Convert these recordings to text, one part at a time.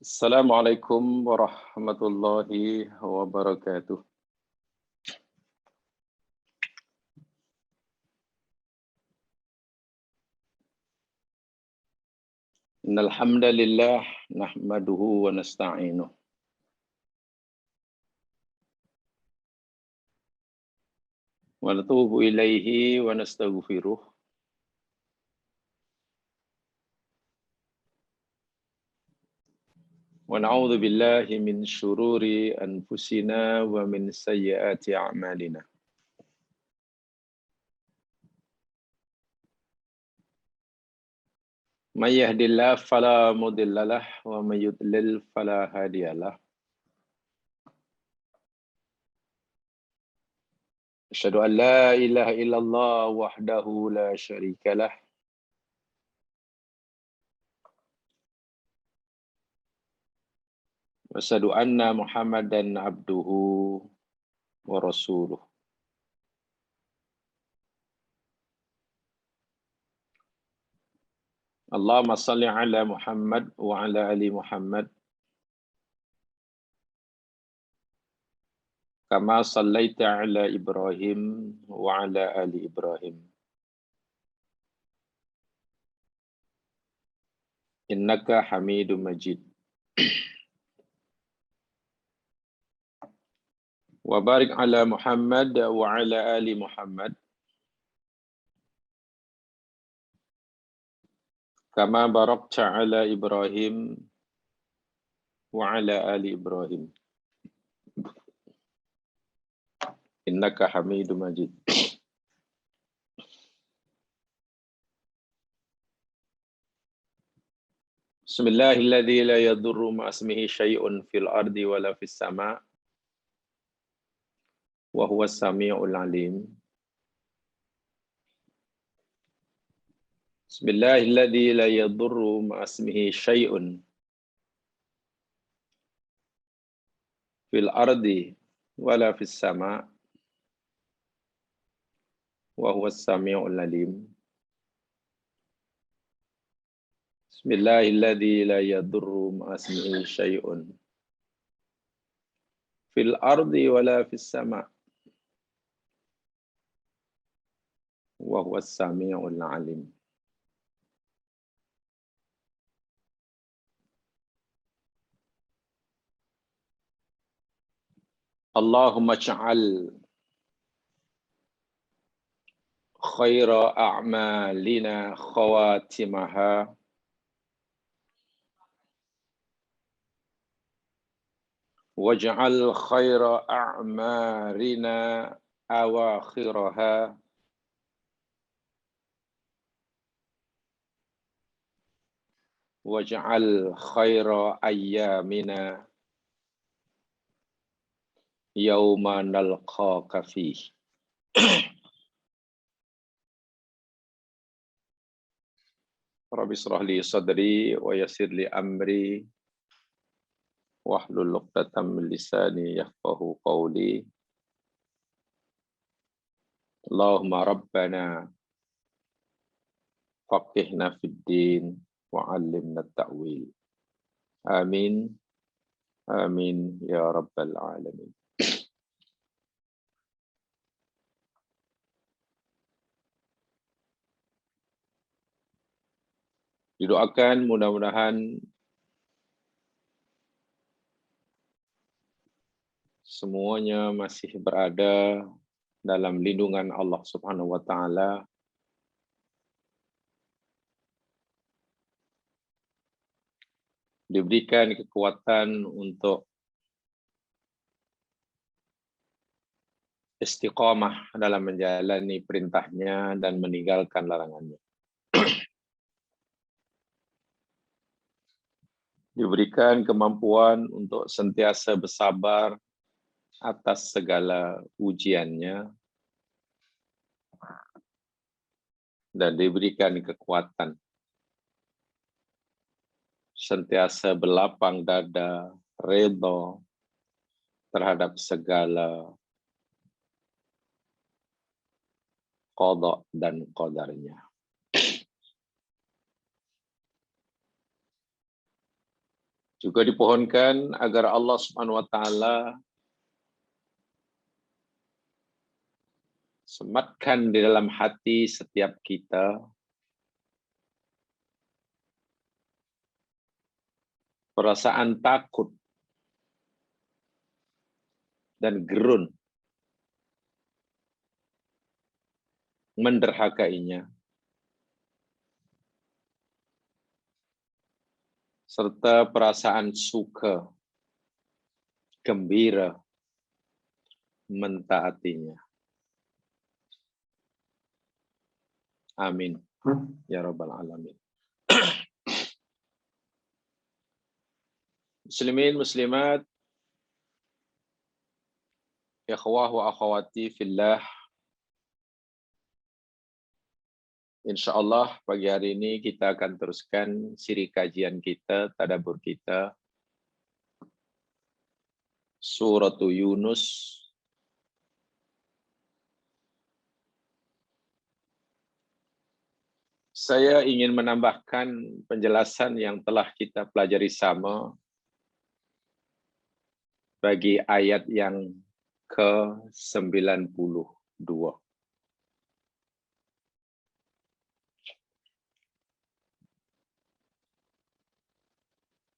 Assalamualaikum warahmatullahi wabarakatuh. Innal hamdalillah nahmaduhu wa nasta'inuh. Wa natubu ilaihi wa nastaghfiruh. Wa na'udzu billahi min syururi anfusina wa min sayyiati a'malina. May yahdihillahu fala mudhillalah wa may yudlil fala hadiyalah. Asyhadu an la ilaha illallah wahdahu la syarikalah. Wa asyhadu anna Muhammadan abduhu wa rasuluh. Allahumma salli ala Muhammad wa ala ali Muhammad kama sallaita ala Ibrahim wa ala ali Ibrahim innaka Hamidum Majid. Wa barik ala Muhammad wa ala ali Muhammad kama barakta ala Ibrahim wa ala ali Ibrahim innaka Hamidum Majid. Bismillahilladzi la yadurru ma'asmihi syai'un fil ardi wala fis sama' wa huwas sami'ul alim. Bismillahilladzi la yadurru ma'asmihi syai'un fil ardi wala fis sama' wa huwas sami'ul alim. Bismillahilladzi la yadurru ma'asmihi syai'un fil ardi wala fis sama' wa huwas sami'ul alim. Allahumma ij'al khaira a'malina khawatimaha waj'al khaira a'marina awakhiraha waj'al khaira ayyamina yawma nalqaka fihi. Rabbi shrah li sadri wa yassir li amri wahlul 'uqdatam min lisani yafqahu qawli. Allahumma rabbana faqihna fid din wa 'allimna at-ta'wil. Amin. Amin ya rabbal alamin. Didoakan mudah-mudahan semuanya masih berada dalam lindungan Allah Subhanahu wa taala. Diberikan kekuatan untuk istiqamah dalam menjalani perintahnya dan meninggalkan larangannya. Diberikan kemampuan untuk senantiasa bersabar atas segala ujiannya dan diberikan kekuatan senantiasa berlapang dada, redha terhadap segala qada dan qadarnya. Juga dipohonkan agar Allah Subhanahu wa taala sematkan di dalam hati setiap kita perasaan takut dan gerun menderhakainya, serta perasaan suka, gembira, mentaatinya. Amin. Ya Rabbal Alamin. Muslimin, muslimat, ikhwah wa akhwati fillah. Insyaallah pagi hari ini kita akan teruskan siri kajian kita, tadabbur kita, Surah Yunus. Saya ingin menambahkan penjelasan yang telah kita pelajari sama bagi ayat yang ke-92.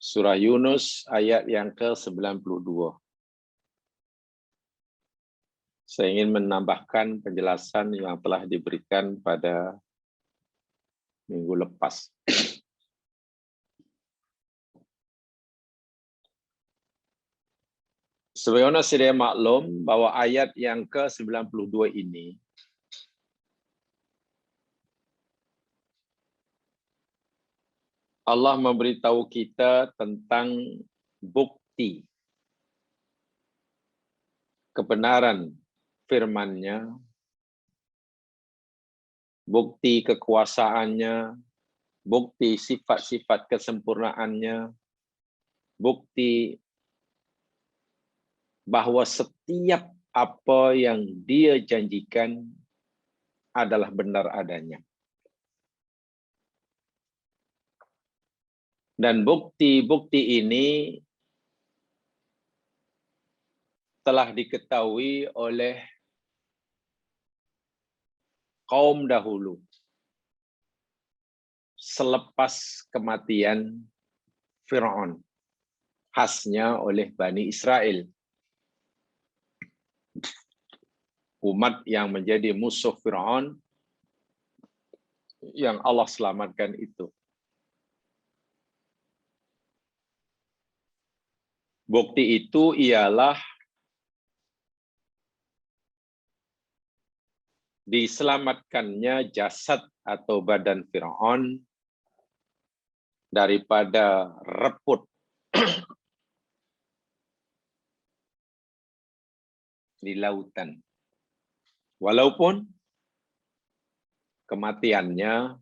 Surah Yunus ayat yang ke-92. Saya ingin menambahkan penjelasan yang telah diberikan pada minggu lepas. Sebagaimana sedia maklum bahwa ayat yang ke-92 ini Allah memberitahu kita tentang bukti kebenaran firman-Nya, bukti kekuasaannya, bukti sifat-sifat kesempurnaannya, bukti bahwa setiap apa yang Dia janjikan adalah benar adanya. Dan bukti-bukti ini telah diketahui oleh kaum dahulu selepas kematian Fir'aun, khasnya oleh Bani Israel, umat yang menjadi musuh Fir'aun yang Allah selamatkan itu. Bukti itu ialah diselamatkannya jasad atau badan Fir'aun daripada reput di lautan. Walaupun kematiannya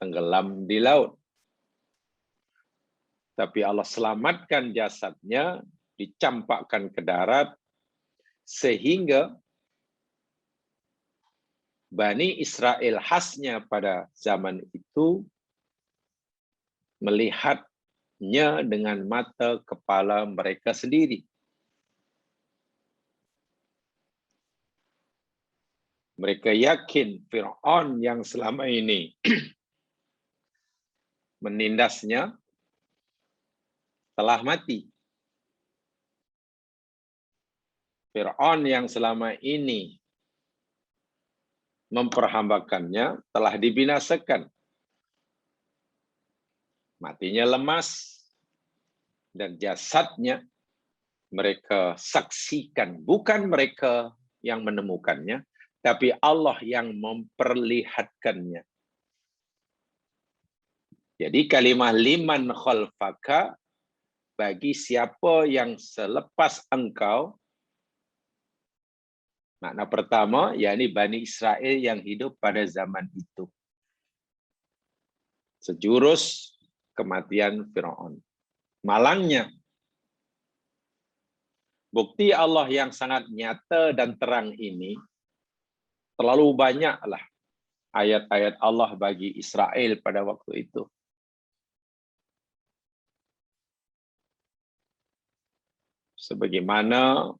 tenggelam di laut. Tapi Allah selamatkan jasadnya, dicampakkan ke darat, sehingga Bani Israel khasnya pada zaman itu melihatnya dengan mata kepala mereka sendiri. Mereka yakin Fir'aun yang selama ini menindasnya telah mati. Fir'aun yang selama ini memperhambakannya telah dibinasakan. Matinya lemas dan jasadnya mereka saksikan. Bukan mereka yang menemukannya, tapi Allah yang memperlihatkannya. Jadi kalimat liman khalfaka, bagi siapa yang selepas engkau, makna pertama, yakni Bani Israel yang hidup pada zaman itu. Sejurus kematian Fir'aun. Malangnya, bukti Allah yang sangat nyata dan terang ini, terlalu banyaklah ayat-ayat Allah bagi Israel pada waktu itu. Sebagaimana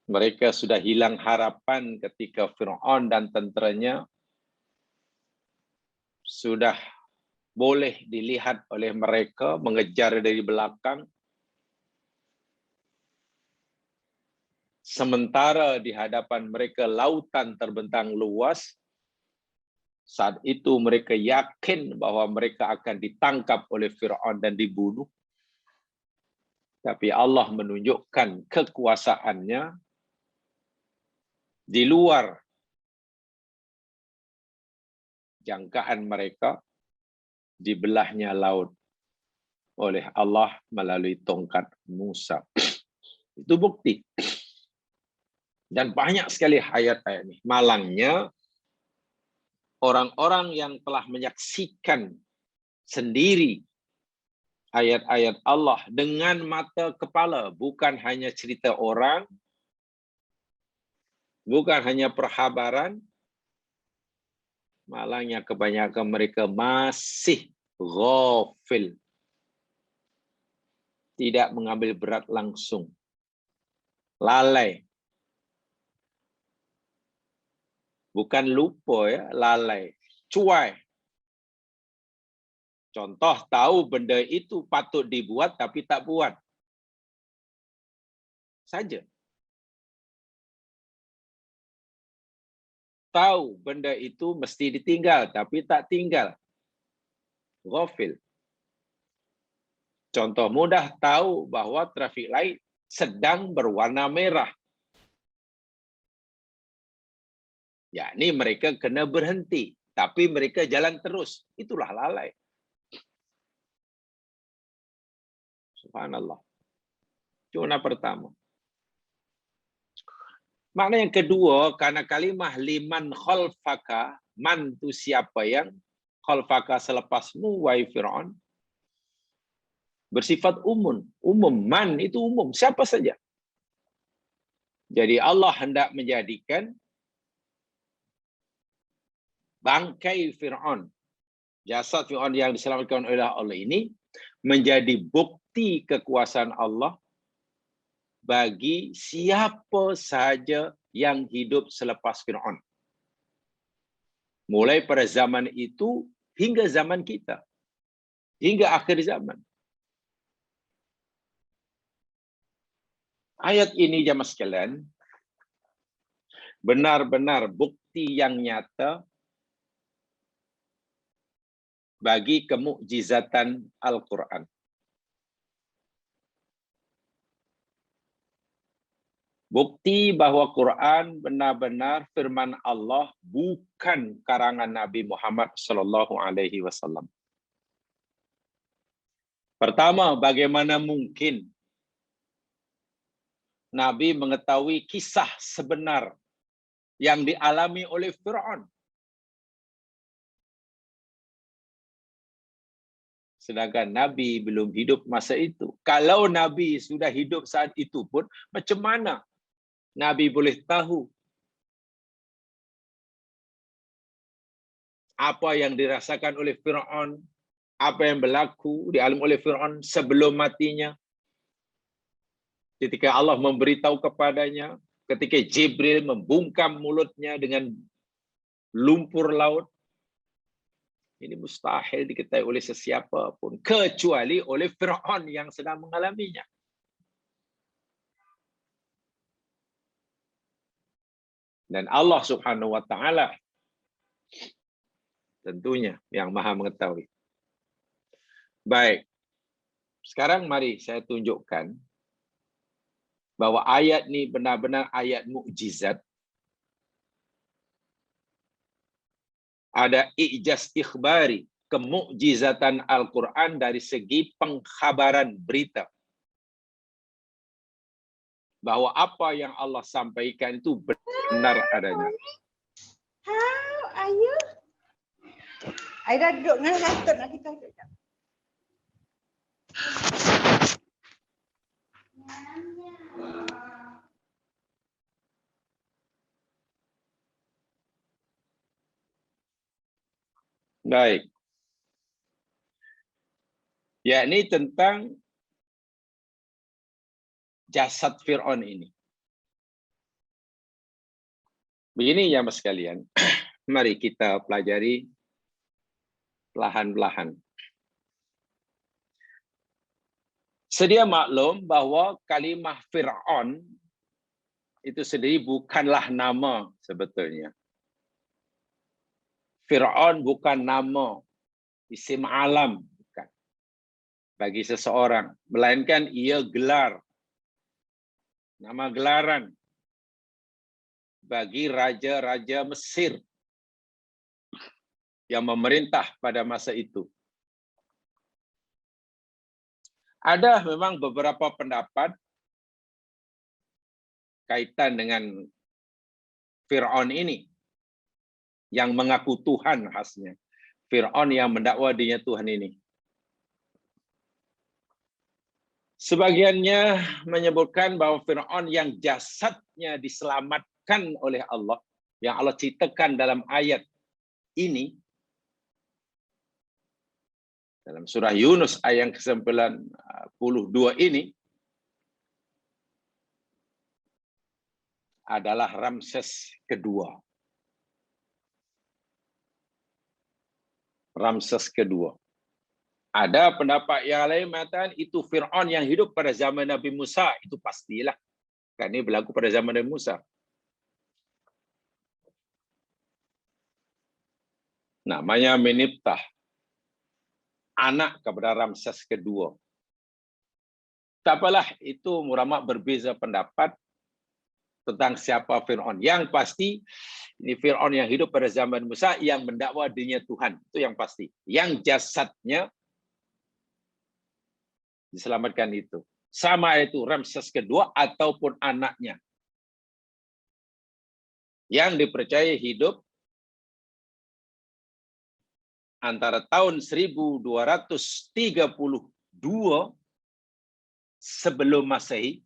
mereka sudah hilang harapan ketika Fir'aun dan tenteranya sudah boleh dilihat oleh mereka mengejar dari belakang, sementara di hadapan mereka lautan terbentang luas. Saat itu mereka yakin bahwa mereka akan ditangkap oleh Fir'aun dan dibunuh. Tapi Allah menunjukkan kekuasaannya di luar jangkaan mereka, dibelahnya laut oleh Allah melalui tongkat Musa. Itu bukti. Dan banyak sekali ayat-ayat ini. Malangnya, orang-orang yang telah menyaksikan sendiri ayat-ayat Allah dengan mata kepala, bukan hanya cerita orang, bukan hanya perhabaran, malangnya kebanyakan mereka masih ghafil, tidak mengambil berat langsung, lalai. Bukan lupa ya, lalai, cuai. Contoh, tahu benda itu patut dibuat tapi tak buat. Saja. Tahu benda itu mesti ditinggal tapi tak tinggal. Ghafil. Contoh mudah, tahu bahwa traffic light sedang berwarna merah. Yakni mereka kena berhenti, tapi mereka jalan terus. Itulah lalai. Subhanallah. Cuma pertama. Makna yang kedua, karena kalimah liman khalfaka, man itu siapa yang khalfaka selepasmu, wahai Fir'aun, bersifat umum. Umum, man itu umum, siapa saja. Jadi Allah hendak menjadikan bangkai Fir'aun, jasad Fir'aun yang diselamatkan oleh Allah ini, menjadi bukti kekuasaan Allah bagi siapa saja yang hidup selepas Fir'aun. Mulai pada zaman itu hingga zaman kita. Hingga akhir zaman. Ayat ini jamaah sekalian, benar-benar bukti yang nyata bagi kemukjizatan Al-Quran. Bukti bahwa Quran benar-benar firman Allah, bukan karangan Nabi Muhammad SAW. Pertama, bagaimana mungkin Nabi mengetahui kisah sebenar yang dialami oleh Fir'aun? Sedangkan Nabi belum hidup masa itu. Kalau Nabi sudah hidup saat itu pun, macam mana Nabi boleh tahu apa yang dirasakan oleh Fir'aun, apa yang berlaku dialami oleh Fir'aun sebelum matinya, ketika Allah memberitahu kepadanya, ketika Jibril membungkam mulutnya dengan lumpur laut. Ini mustahil diketahui oleh sesiapa pun, kecuali oleh Fir'aun yang sedang mengalaminya. Dan Allah Subhanahu wa Ta'ala tentunya yang Maha mengetahui. Baik, sekarang mari saya tunjukkan bahwa ayat ini benar-benar ayat mukjizat. Ada ijaz ikhbari, kemukjizatan Al-Quran dari segi pengkhabaran berita. Bahwa apa yang Allah sampaikan itu benar adanya. How are you? Aida duduk dengan lantuk nak kita duduk. Baik. Yakni tentang jasad Fir'aun ini. Begini ya mas sekalian, mari kita pelajari perlahan-lahan. Sedia maklum bahwa kalimah Fir'aun itu sendiri bukanlah nama sebetulnya. Fir'aun bukan nama, isim alam bukan, bagi seseorang, melainkan ia gelar, nama gelaran bagi raja-raja Mesir yang memerintah pada masa itu. Ada memang beberapa pendapat kaitan dengan Fir'aun ini yang mengaku Tuhan khasnya. Fir'aun yang mendakwa dirinya Tuhan ini. Sebagiannya menyebutkan bahwa Fir'aun yang jasadnya diselamatkan oleh Allah, yang Allah ceritakan dalam ayat ini, dalam surah Yunus ayat ke-92 ini, adalah Ramses kedua. Ramses kedua. Ada pendapat yang lain mengatakan itu Fir'aun yang hidup pada zaman Nabi Musa. Itu pastilah. Kan ini berlaku pada zaman Nabi Musa. Namanya Meniptah. Anak kepada Ramses kedua. Tak apalah, itu ulama berbeza pendapat tentang siapa Fir'aun. Yang pasti, ini Fir'aun yang hidup pada zaman Musa yang mendakwa dirinya Tuhan. Itu yang pasti. Yang jasadnya diselamatkan itu. Sama itu Ramses kedua ataupun anaknya. Yang dipercaya hidup antara tahun 1232 sebelum Masehi,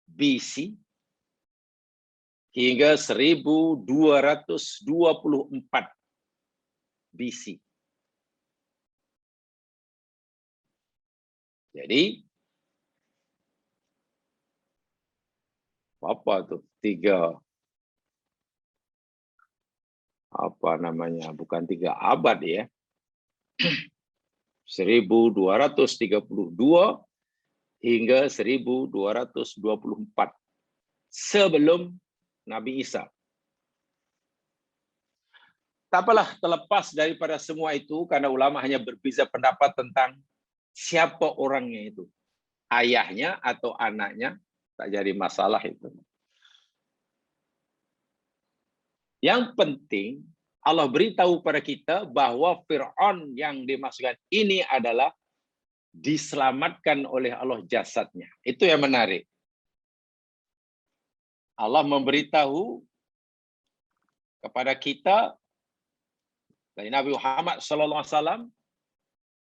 BC, hingga 1224 BC. Jadi, apa tuh? Bukan 3 abad ya. 1232 hingga 1224 sebelum Nabi Isa. Tak apalah, terlepas daripada semua itu, karena ulama hanya berbeza pendapat tentang siapa orangnya itu. Ayahnya atau anaknya, tak jadi masalah itu. Yang penting, Allah beritahu pada kita bahwa Fir'aun yang dimaksudkan ini adalah diselamatkan oleh Allah jasadnya. Itu yang menarik. Allah memberitahu kepada kita dari Nabi Muhammad SAW,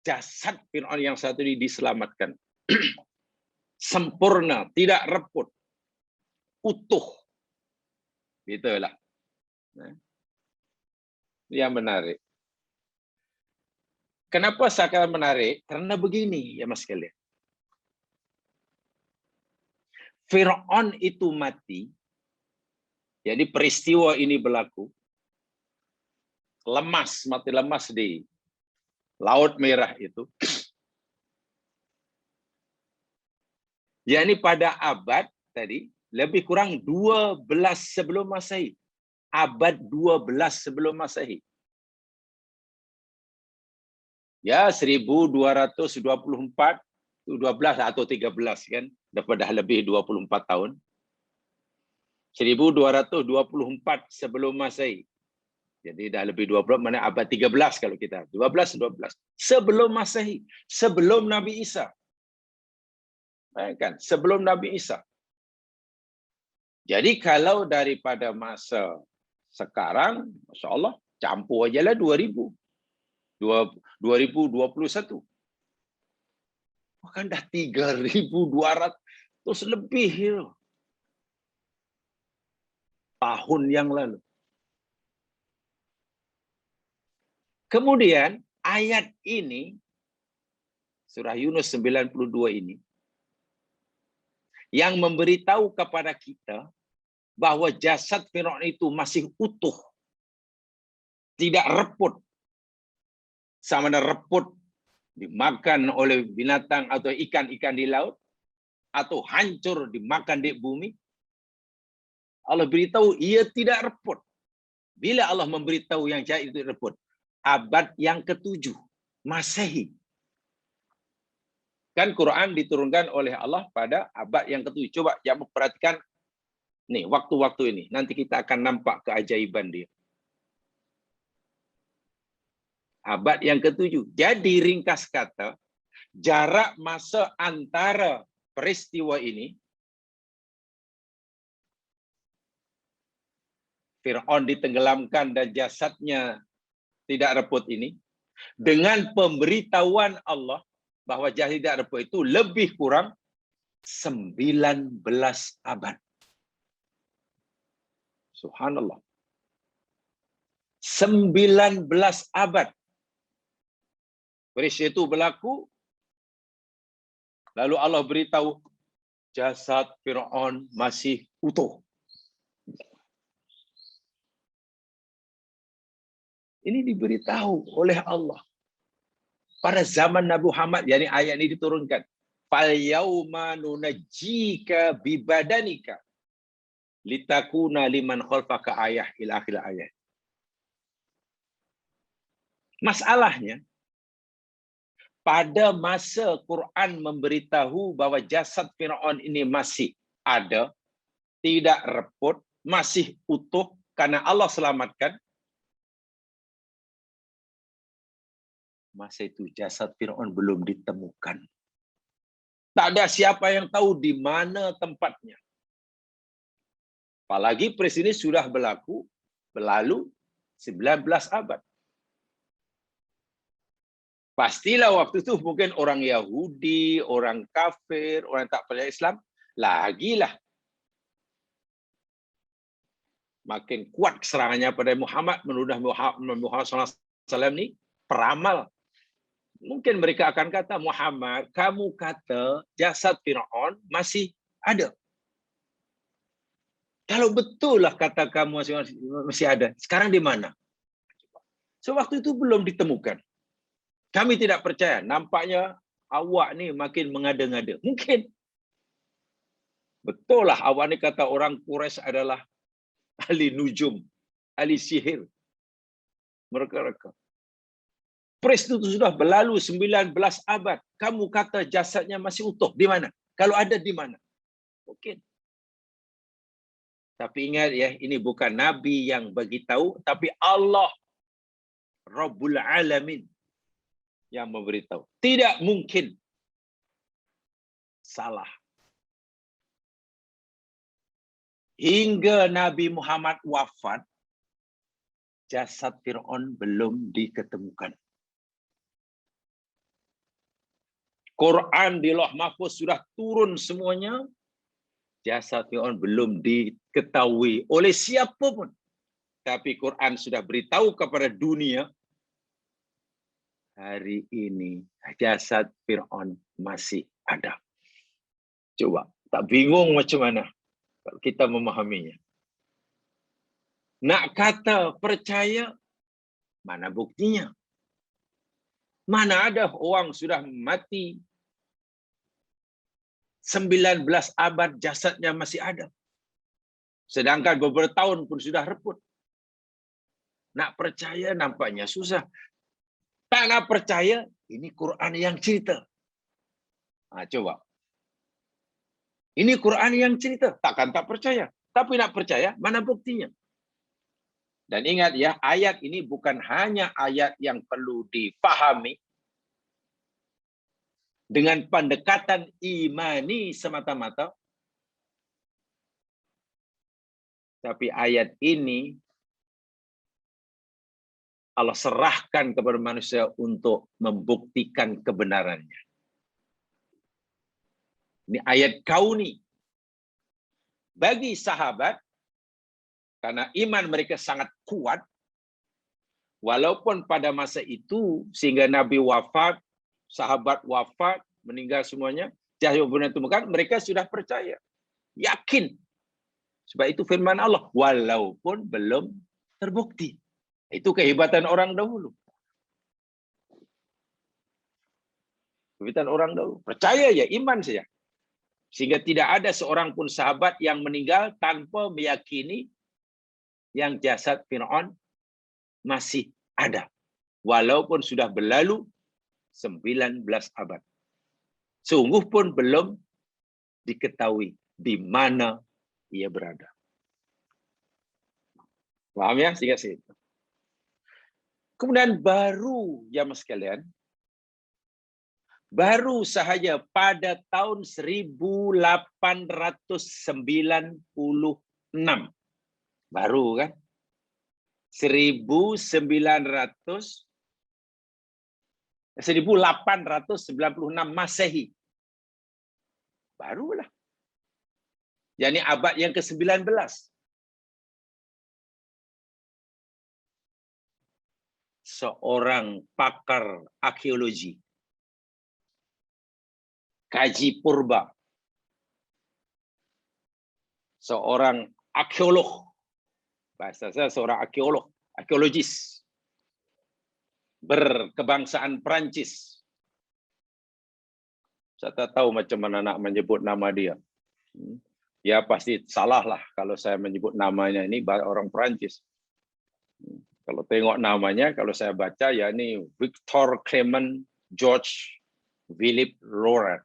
jasad Fir'aun yang satu ini diselamatkan. Sempurna, tidak reput, utuh. Itulah. Yang menarik. Kenapa saya kata menarik? Karena begini ya mas sekalian. Fir'aun itu mati. Jadi peristiwa ini berlaku. Mati lemas di Laut Merah itu. Yani pada abad tadi, lebih kurang 12 sebelum Masehi. Abad 12 sebelum Masehi. Ya, 1224, 12 atau 13 kan. Dah lebih 24 tahun. 1224 sebelum Masehi. Jadi dah lebih 20, mana abad 13 kalau kita. 12. Sebelum Masehi. Sebelum Nabi Isa. Kan? Sebelum Nabi Isa. Jadi kalau daripada masa sekarang, Masya Allah, campur aja lah 2021. Kan dah 3.200 lebih tahun yang lalu. Kemudian ayat ini, surah Yunus 92 ini, yang memberitahu kepada kita bahwa jasad Firaun itu masih utuh, tidak reput. Sama ada reput dimakan oleh binatang atau ikan-ikan di laut, atau hancur dimakan di bumi. Allah beritahu ia tidak reput. Bila Allah memberitahu yang jahat itu reput? Abad yang ke-7 Masehi. Kan Quran diturunkan oleh Allah pada abad yang ke-7. Coba jangan perhatikan nih waktu-waktu ini. Nanti kita akan nampak keajaiban dia. Abad yang ke-7. Jadi ringkas kata, jarak masa antara peristiwa ini, Fir'aun ditenggelamkan dan jasadnya tidak reput ini, dengan pemberitahuan Allah bahwa jasad tidak reput itu lebih kurang 19 abad. Subhanallah. 19 abad. Peristiwa itu berlaku, lalu Allah beritahu jasad Fir'aun masih utuh. Ini diberitahu oleh Allah. Pada zaman Nabi Muhammad, yakni ayat ini diturunkan. Fal yauma nunajjika bibadanika litakuna liman khalfaka ayah ila akhir ayat. Masalahnya, pada masa Quran memberitahu bahwa jasad Fir'aun ini masih ada, tidak reput, masih utuh karena Allah selamatkan, masa itu jasad Fir'aun belum ditemukan. Tak ada siapa yang tahu di mana tempatnya. Apalagi peristiwa ini sudah berlalu 19 abad. Pastilah waktu itu mungkin orang Yahudi, orang kafir, orang tak percaya Islam, lagilah makin kuat serangannya pada Muhammad, menuduh Muhammad SAW ini peramal. Mungkin mereka akan kata, Muhammad, kamu kata jasad Fir'aun masih ada. Kalau betul lah kata kamu masih ada, sekarang di mana? Sewaktu itu belum ditemukan. Kami tidak percaya. Nampaknya awak ni makin mengada-ngada. Mungkin. Betul lah awak ni kata orang Quraisy adalah ahli nujum, ahli sihir. Mereka. Peristiwa itu sudah berlalu 19 abad. Kamu kata jasadnya masih utuh. Di mana? Kalau ada di mana? Mungkin. Tapi ingat ya, ini bukan Nabi yang beritahu, tapi Allah Rabbul Alamin yang memberitahu. Tidak mungkin salah. Hingga Nabi Muhammad wafat, jasad Fir'aun belum diketemukan. Quran di Lauh Mahfuz sudah turun semuanya, jasad Fir'aun belum diketahui oleh siapapun. Tapi Quran sudah beritahu kepada dunia, hari ini jasad Fir'aun masih ada. Coba, tak bingung macam mana kalau kita memahaminya. Nak kata percaya, mana buktinya? Mana ada orang sudah mati 19 abad jasadnya masih ada. Sedangkan beberapa tahun pun sudah reput. Nak percaya nampaknya susah. Tak nak percaya, ini Quran yang cerita. Coba. Ini Quran yang cerita. Takkan tak percaya. Tapi nak percaya, mana buktinya? Dan ingat ya, ayat ini bukan hanya ayat yang perlu difahami dengan pendekatan imani semata-mata. Tapi ayat ini Allah serahkan kepada manusia untuk membuktikan kebenarannya. Ini ayat kauni. Bagi sahabat, karena iman mereka sangat kuat, walaupun pada masa itu, sehingga Nabi wafat, sahabat wafat, meninggal semuanya, cahaya bulan itu megang, mereka sudah percaya. Yakin. Sebab itu firman Allah. Walaupun belum terbukti. Itu kehebatan orang dahulu. Kehebatan orang dahulu. Percaya ya, iman saja. Sehingga tidak ada seorang pun sahabat yang meninggal tanpa meyakini yang jasad Fir'aun masih ada. Walaupun sudah berlalu 19 abad. Sungguh pun belum diketahui di mana ia berada. Paham ya? Sehingga situ. Kemudian baru, jamaah sekalian, baru sahaja pada tahun 1896. Baru kan? 1896 Masehi. Barulah. Yani abad yang ke-19. Seorang pakar arkeologi, kaji purba, seorang arkeolog, bahasa saya seorang arkeologis, berkebangsaan Perancis. Saya tak tahu macam mana nak menyebut nama dia. Ya pasti salah lah kalau saya menyebut namanya ini orang Perancis. Kalau tengok namanya, kalau saya baca ya ini Victor Clement George Philippe Loret.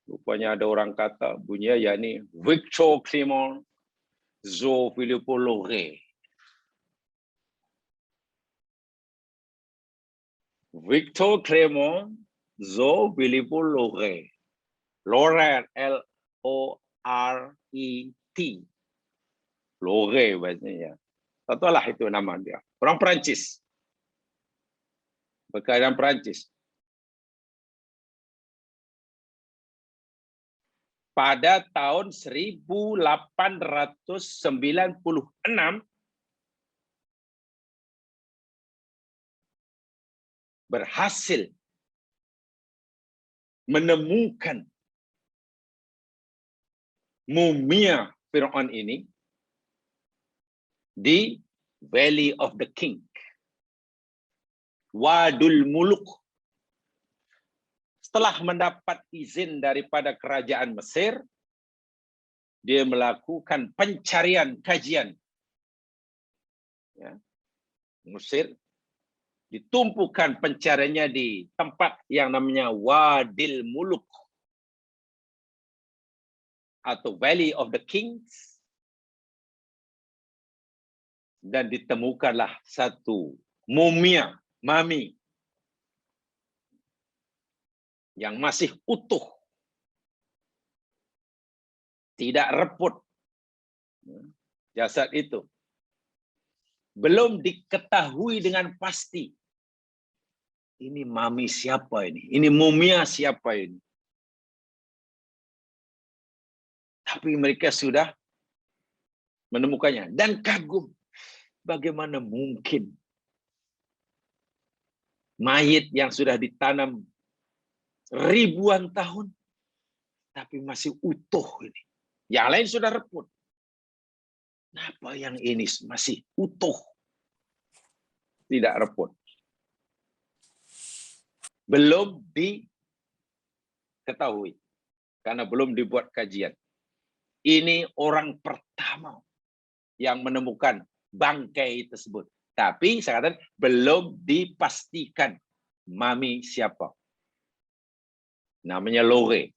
Rupanya ada orang kata bunyinya ya ini Victor Clement George Philippe Loret. Victor Clement George Philippe Loret. Loret, L-O-R-E-T. Loret bahasanya. Tak tahulah itu nama dia. Orang Perancis. Berkaitan Perancis. Pada tahun 1896 berhasil menemukan mumia Fir'aun ini di Valley of the King, Wadul Muluk. Setelah mendapat izin daripada kerajaan Mesir, dia melakukan pencarian kajian. Ya. Mesir ditumpukan pencariannya di tempat yang namanya Wadil Muluk atau Valley of the Kings. Dan ditemukanlah satu mumia, mami, yang masih utuh, tidak reput. Jasad itu belum diketahui dengan pasti. Ini mami siapa ini? Ini mumia siapa ini? Tapi mereka sudah menemukannya dan kagum. Bagaimana mungkin mayit yang sudah ditanam ribuan tahun tapi masih utuh ini. Yang lain sudah reput. Kenapa yang ini masih utuh? Tidak reput. Belum diketahui karena belum dibuat kajian. Ini orang pertama yang menemukan bangkai tersebut. Tapi saya katakan belum dipastikan mami siapa. Namanya Loret.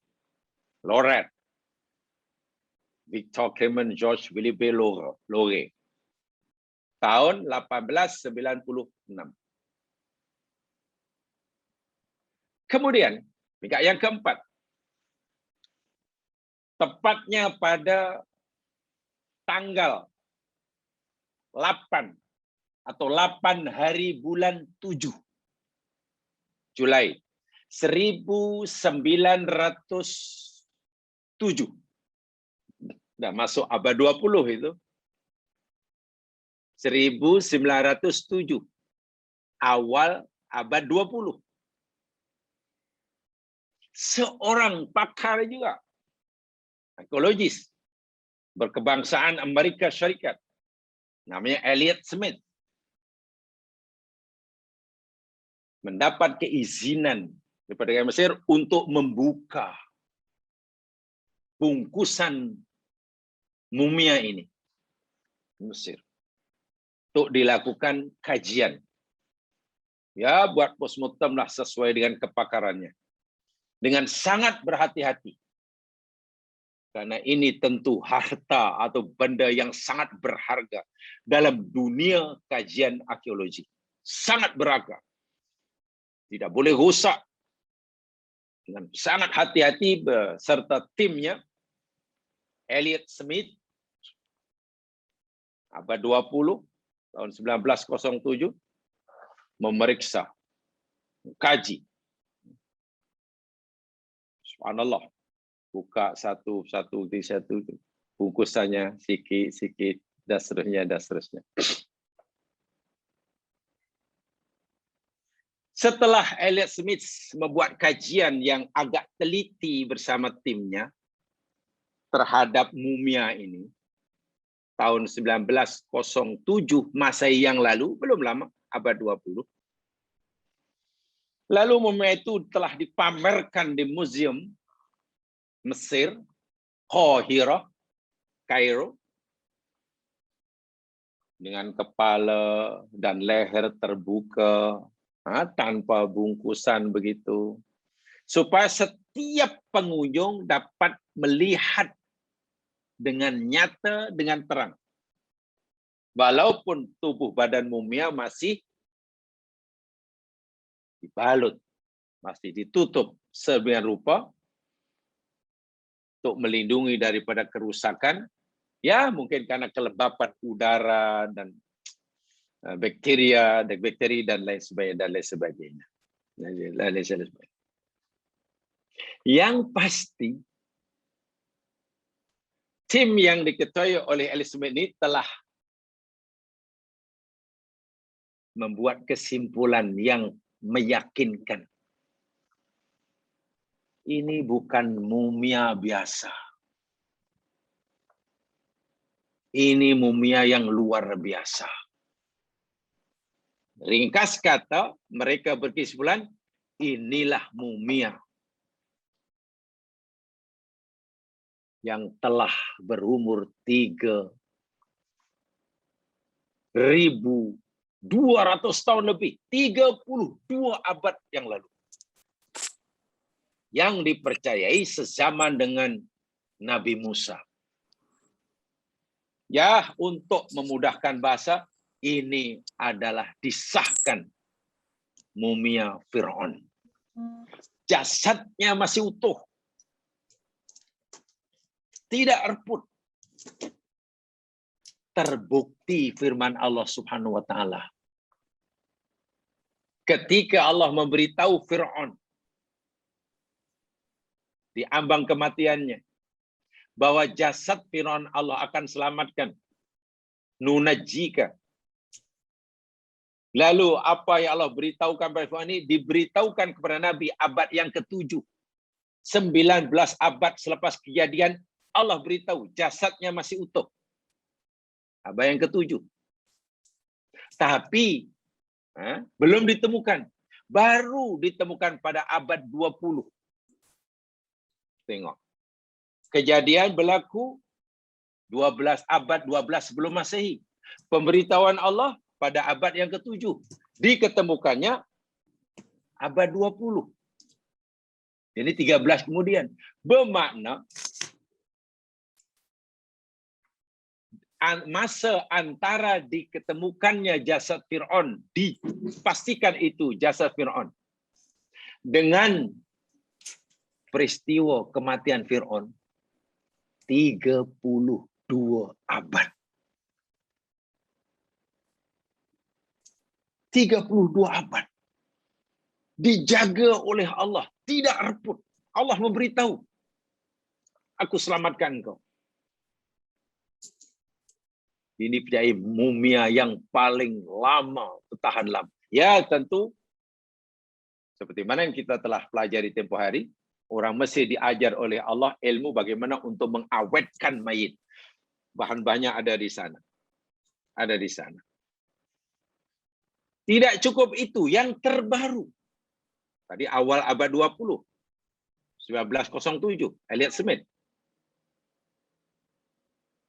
Victor Clement George Philippe Loret. Tahun 1896. Kemudian, yang keempat. Tepatnya pada tanggal 8 atau 8 hari bulan 7 Julai 1907. Dah masuk abad 20 itu. 1907. Awal abad 20. seorang pakar juga, arkeologis berkebangsaan Amerika Syarikat, namanya Elliot Smith, mendapat keizinan daripada Mesir untuk membuka bungkusan mumia ini di Mesir untuk dilakukan kajian. Ya, buat postmortem lah sesuai dengan kepakarannya. Dengan sangat berhati-hati. Karena ini tentu harta atau benda yang sangat berharga dalam dunia kajian arkeologi. Sangat berharga. Tidak boleh rusak. Dengan sangat hati-hati beserta timnya, Elliot Smith, abad 20, tahun 1907, memeriksa, kaji. Subhanallah. Buka satu bungkusannya, sikit-sikit, dan seterusnya. Setelah Elliot Smith membuat kajian yang agak teliti bersama timnya terhadap mumia ini, tahun 1907 Masehi yang lalu, belum lama, abad 20. Lalu mumia itu telah dipamerkan di Museum Mesir, Qahirah, Kairo, dengan kepala dan leher terbuka, tanpa bungkusan begitu, supaya setiap pengunjung dapat melihat dengan nyata, dengan terang. Walaupun tubuh badan mumia masih dibalut, masih ditutup sedemikian rupa untuk melindungi daripada kerusakan, ya mungkin karena kelembapan udara dan bakteri dan lain sebagainya. Yang pasti, tim yang diketuai oleh Elliot Smith ini telah membuat kesimpulan yang meyakinkan. Ini bukan mumia biasa. Ini mumia yang luar biasa. Ringkas kata, mereka berkesimpulan, inilah mumia yang telah berumur 3.200 tahun lebih, 32 abad yang lalu. Yang dipercayai sezaman dengan Nabi Musa. Ya, untuk memudahkan bahasa, ini adalah disahkan mumia Fir'aun. Jasadnya masih utuh. Tidak reput. Terbukti firman Allah Subhanahu wa taala. Ketika Allah memberitahu Fir'aun di ambang kematiannya bahwa jasad Fir'aun Allah akan selamatkan, nunajjika. Lalu apa yang Allah beritahukan kepada Fir'aun ini diberitahukan kepada Nabi abad yang ke-7. 19 abad selepas kejadian Allah beritahu jasadnya masih utuh. Abad yang ke-7. Tapi belum ditemukan. Baru ditemukan pada abad 20. Tengok. Kejadian berlaku abad 12 sebelum Masehi. Pemberitahuan Allah pada abad yang ke-7. Diketemukannya abad 20. Ini 13 kemudian. Bermakna masa antara diketemukannya jasad Fir'aun, dipastikan itu jasad Fir'aun, dengan peristiwa kematian Fir'aun, 32 abad. 32 abad. Dijaga oleh Allah. Tidak reput. Allah memberitahu. Aku selamatkan engkau. Ini menjadi mumia yang paling lama, bertahan lama. Ya tentu, seperti mana yang kita telah pelajari tempoh hari, Orang Mesir diajar oleh Allah ilmu bagaimana untuk mengawetkan mayit. Bahan-bahannya ada di sana. Ada di sana. Tidak cukup itu, yang terbaru. Tadi awal abad 20. 1907, Elliot Smith.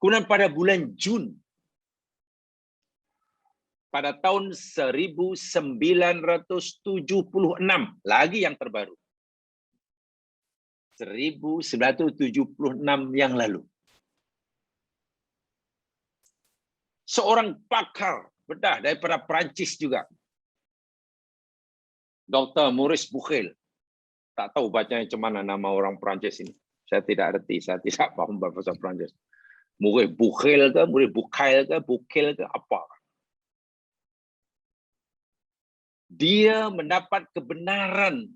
Kemudian pada bulan Jun pada tahun 1976, lagi yang terbaru. 1976 yang lalu. Seorang pakar bedah daripada Perancis juga. Dr. Maurice Bucaille. Tak tahu bacanya macam mana nama orang Perancis ini. Saya tidak erti, saya tidak faham bahasa Perancis. Maurice Bucaille ke, Maurice Bucaille ke, apa. Dia mendapat kebenaran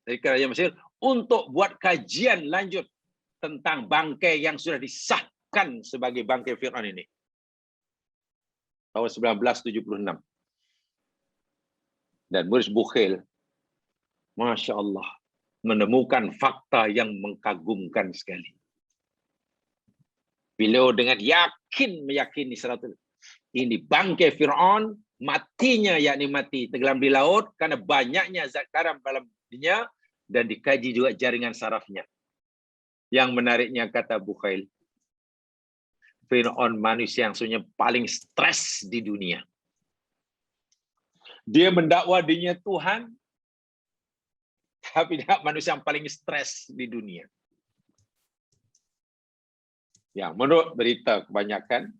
dari kerajaan Mesir untuk buat kajian lanjut tentang bangkai yang sudah disahkan sebagai bangkai Fir'aun ini. Tahun 1976. Dan Maurice Bucaille, Masya Allah, menemukan fakta yang mengagumkan sekali. Beliau dengan meyakini 100%. Ini bangkai Fir'aun, matinya yakni mati tenggelam di laut karena banyaknya zat garam dalam dirinya dan dikaji juga jaringan sarafnya. Yang menariknya kata Bucaille, Fir'aun manusia yang sebenarnya paling stres di dunia. Dia mendakwa dirinya Tuhan, tapi tidak manusia yang paling stres di dunia. Yang menurut berita kebanyakan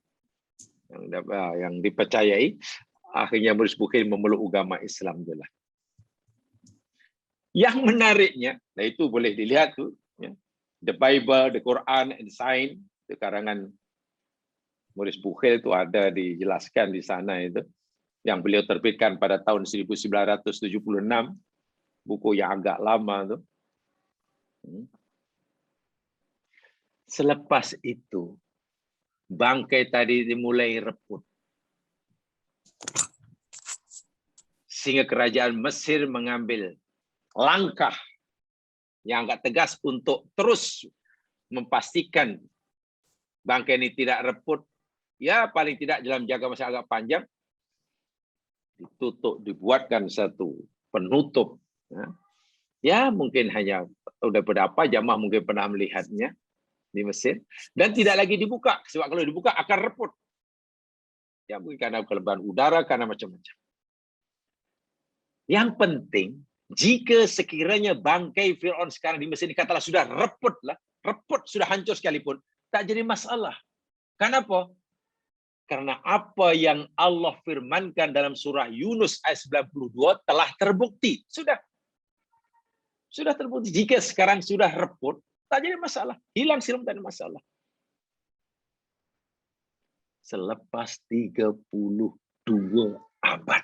yang dipercayai, akhirnya Maurice Bucaille memeluk agama Islam jelas. Yang menariknya, nah itu boleh dilihat tuh, ya. The Bible, the Quran, and Science, itu karangan Maurice Bucaille itu ada dijelaskan di sana itu, yang beliau terbitkan pada tahun 1976, buku yang agak lama tuh. Selepas itu, bangkai tadi dimulai reput. Sehingga kerajaan Mesir mengambil langkah yang agak tegas untuk terus memastikan bangkai ini tidak reput. Ya, paling tidak dalam jangka masa agak panjang, ditutup, dibuatkan satu penutup. Ya, mungkin hanya daripada apa jamaah mungkin pernah melihatnya di Mesir, dan tidak lagi dibuka, sebab kalau dibuka akan reput. Ya, mungkin karena kelebihan udara, karena macam-macam. Yang penting, jika sekiranya bangkai Fir'aun sekarang di Mesir ini katalah sudah reput, sudah hancur sekalipun, tak jadi masalah. Kenapa? Karena apa yang Allah firmankan dalam surah Yunus ayat 92 telah terbukti. Sudah terbukti. Jika sekarang sudah reput, tak jadi masalah. Hilang silam, tak ada masalah. Selepas 32 abad.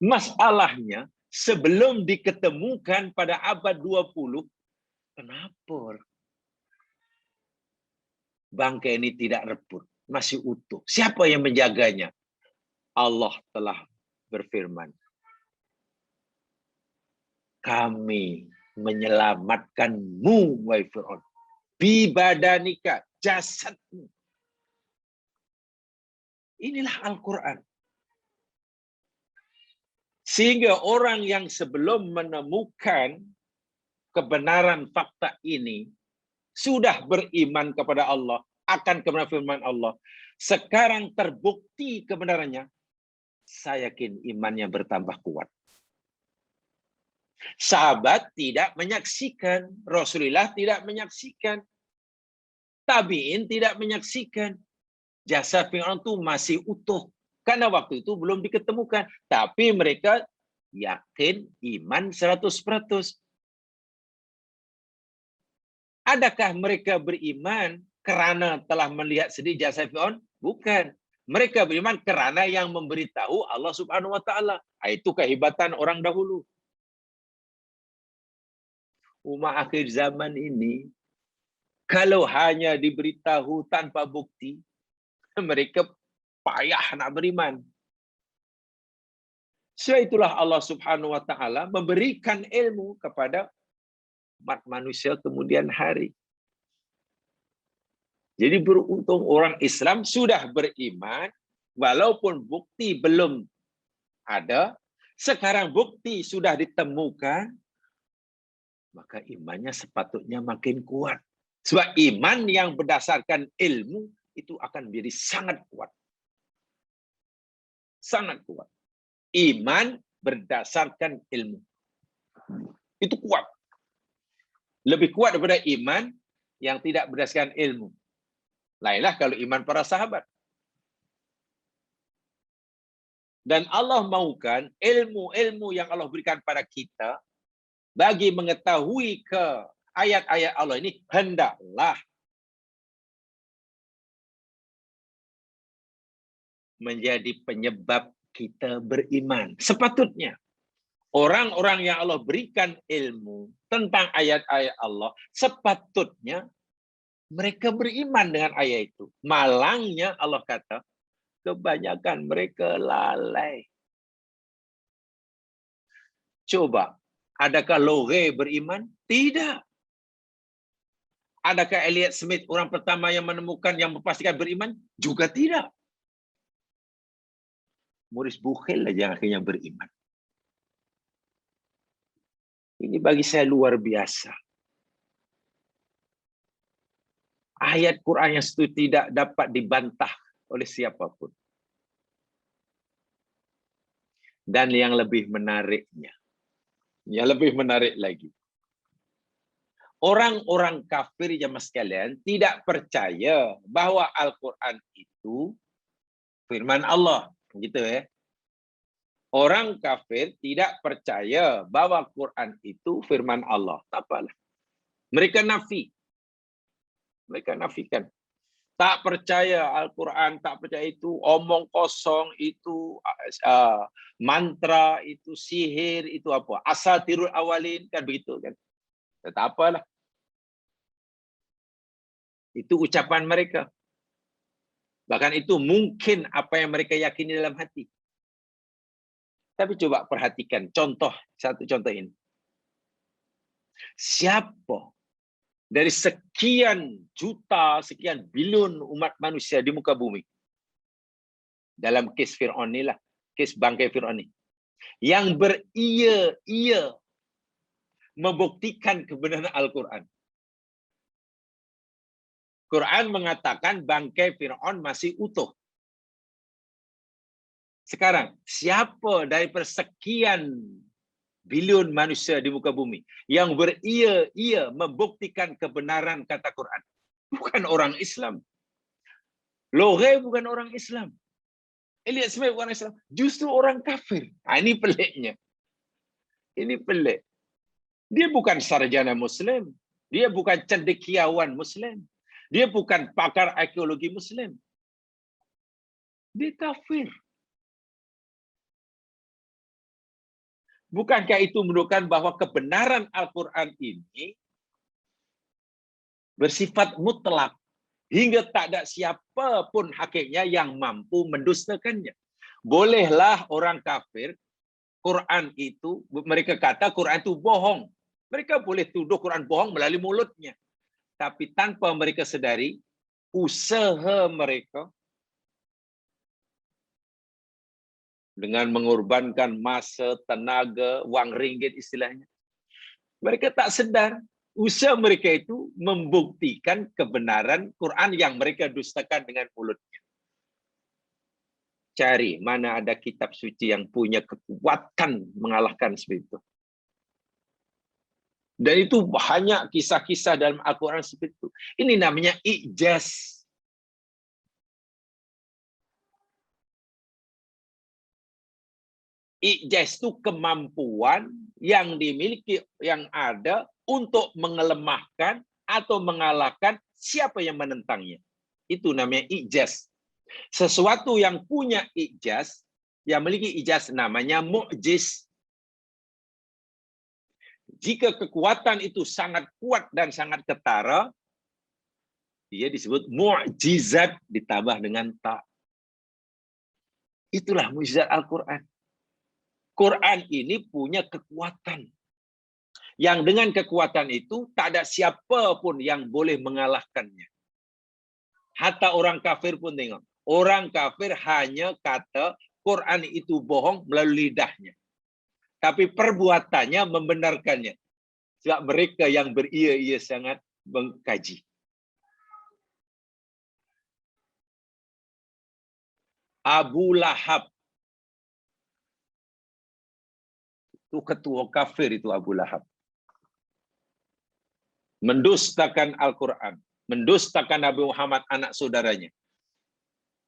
Masalahnya, sebelum diketemukan pada abad 20, kenapa bangkai ini tidak reput, masih utuh? Siapa yang menjaganya? Allah telah berfirman, kami menyelamatkanmu, wahai Fir'aun, bibadanika, jasadmu. Inilah Al-Quran. Sehingga orang yang sebelum menemukan kebenaran fakta ini sudah beriman kepada Allah, akan kebenaran firman Allah. Sekarang terbukti kebenarannya, saya yakin imannya bertambah kuat. Sahabat tidak menyaksikan, Rasulullah tidak menyaksikan, tabi'in tidak menyaksikan. Jasad Fir'aun itu masih utuh. Karena waktu itu belum diketemukan. Tapi mereka yakin iman 100%. Adakah mereka beriman karena telah melihat sendiri jasad Fir'aun? Bukan. Mereka beriman karena yang memberitahu Allah Subhanahu wa taala. Itu kehebatan orang dahulu. Umat akhir zaman ini, kalau hanya diberitahu tanpa bukti, mereka payah nak beriman. Sebab itulah Allah Subhanahu wa taala memberikan ilmu kepada umat manusia kemudian hari. Jadi beruntung orang Islam sudah beriman, walaupun bukti belum ada, sekarang bukti sudah ditemukan, maka imannya sepatutnya makin kuat. Sebab iman yang berdasarkan ilmu itu akan menjadi sangat kuat. Sangat kuat. Iman berdasarkan ilmu. Itu kuat. Lebih kuat daripada iman yang tidak berdasarkan ilmu. Lainlah kalau iman para sahabat. Dan Allah mahukan ilmu-ilmu yang Allah berikan pada kita bagi mengetahui ke ayat-ayat Allah ini hendaklah menjadi penyebab kita beriman. Sepatutnya orang-orang yang Allah berikan ilmu tentang ayat-ayat Allah, sepatutnya mereka beriman dengan ayat itu. Malangnya Allah kata, kebanyakan mereka lalai. Coba, adakah Lore beriman? Tidak. Adakah Elliot Smith orang pertama yang menemukan, yang memastikan beriman? Juga tidak. Maurice Bucaille saja yang akhirnya beriman. Ini bagi saya luar biasa. Ayat Quran yang itu tidak dapat dibantah oleh siapapun. Dan yang lebih menariknya, yang lebih menarik lagi, orang-orang kafir jemaah sekalian tidak percaya bahwa Al-Quran itu firman Allah, gitu ya. Orang kafir tidak percaya bahwa Quran itu firman Allah. Tak apalah. Mereka nafi. Mereka nafikan. Tak percaya Al-Quran, tak percaya itu omong kosong, itu mantra, itu sihir, itu apa? Asatirul awalin, kan begitu kan. Tak apalah. Itu ucapan mereka. Bahkan itu mungkin apa yang mereka yakini dalam hati. Tapi coba perhatikan satu contoh ini. Siapa dari sekian juta, sekian bilion umat manusia di muka bumi, dalam kes Fir'aun inilah, kes bangkai Fir'aun ini, yang beria-ia membuktikan kebenaran Al-Quran. Quran mengatakan bangkai Fir'aun masih utuh. Sekarang, siapa dari persekian bilion manusia di muka bumi yang beria-ia membuktikan kebenaran kata Quran? Bukan orang Islam. Lore bukan orang Islam. Elliot Smith bukan orang Islam. Justru orang kafir. Ini peliknya. Ini pelik. Dia bukan sarjana Muslim. Dia bukan cendekiawan Muslim. Dia bukan pakar arkeologi Muslim. Dia kafir. Bukankah itu menunjukkan bahwa kebenaran Al-Quran ini bersifat mutlak, hingga tak ada siapapun hakiknya yang mampu mendustakannya. Bolehlah orang kafir, Quran itu, mereka kata Quran itu bohong. Mereka boleh tuduh Quran bohong melalui mulutnya. Tapi tanpa mereka sedari, usaha mereka dengan mengorbankan masa, tenaga, wang ringgit istilahnya. Mereka tak sedar, usaha mereka itu membuktikan kebenaran Quran yang mereka dustakan dengan mulutnya. Cari mana ada kitab suci yang punya kekuatan mengalahkan seperti itu. Dan itu banyak kisah-kisah dalam Al-Quran seperti itu. Ini namanya ijaz. Ijaz itu kemampuan yang dimiliki, yang ada untuk mengelemahkan atau mengalahkan siapa yang menentangnya. Itu namanya ijaz. Sesuatu yang punya ijaz, yang memiliki ijaz namanya mu'jiz. Jika kekuatan itu sangat kuat dan sangat ketara, dia disebut mu'jizat ditambah dengan ta. Itulah mukjizat Al-Quran. Quran ini punya kekuatan. Yang dengan kekuatan itu tak ada siapa pun yang boleh mengalahkannya. Hatta orang kafir pun tengok. Orang kafir hanya kata Quran itu bohong melalui lidahnya. Tapi perbuatannya membenarkannya. Sebab mereka yang beria-ia sangat mengkaji. Abu Lahab. Itu ketua kafir itu Abu Lahab. Mendustakan Al-Quran. Mendustakan Nabi Muhammad anak saudaranya.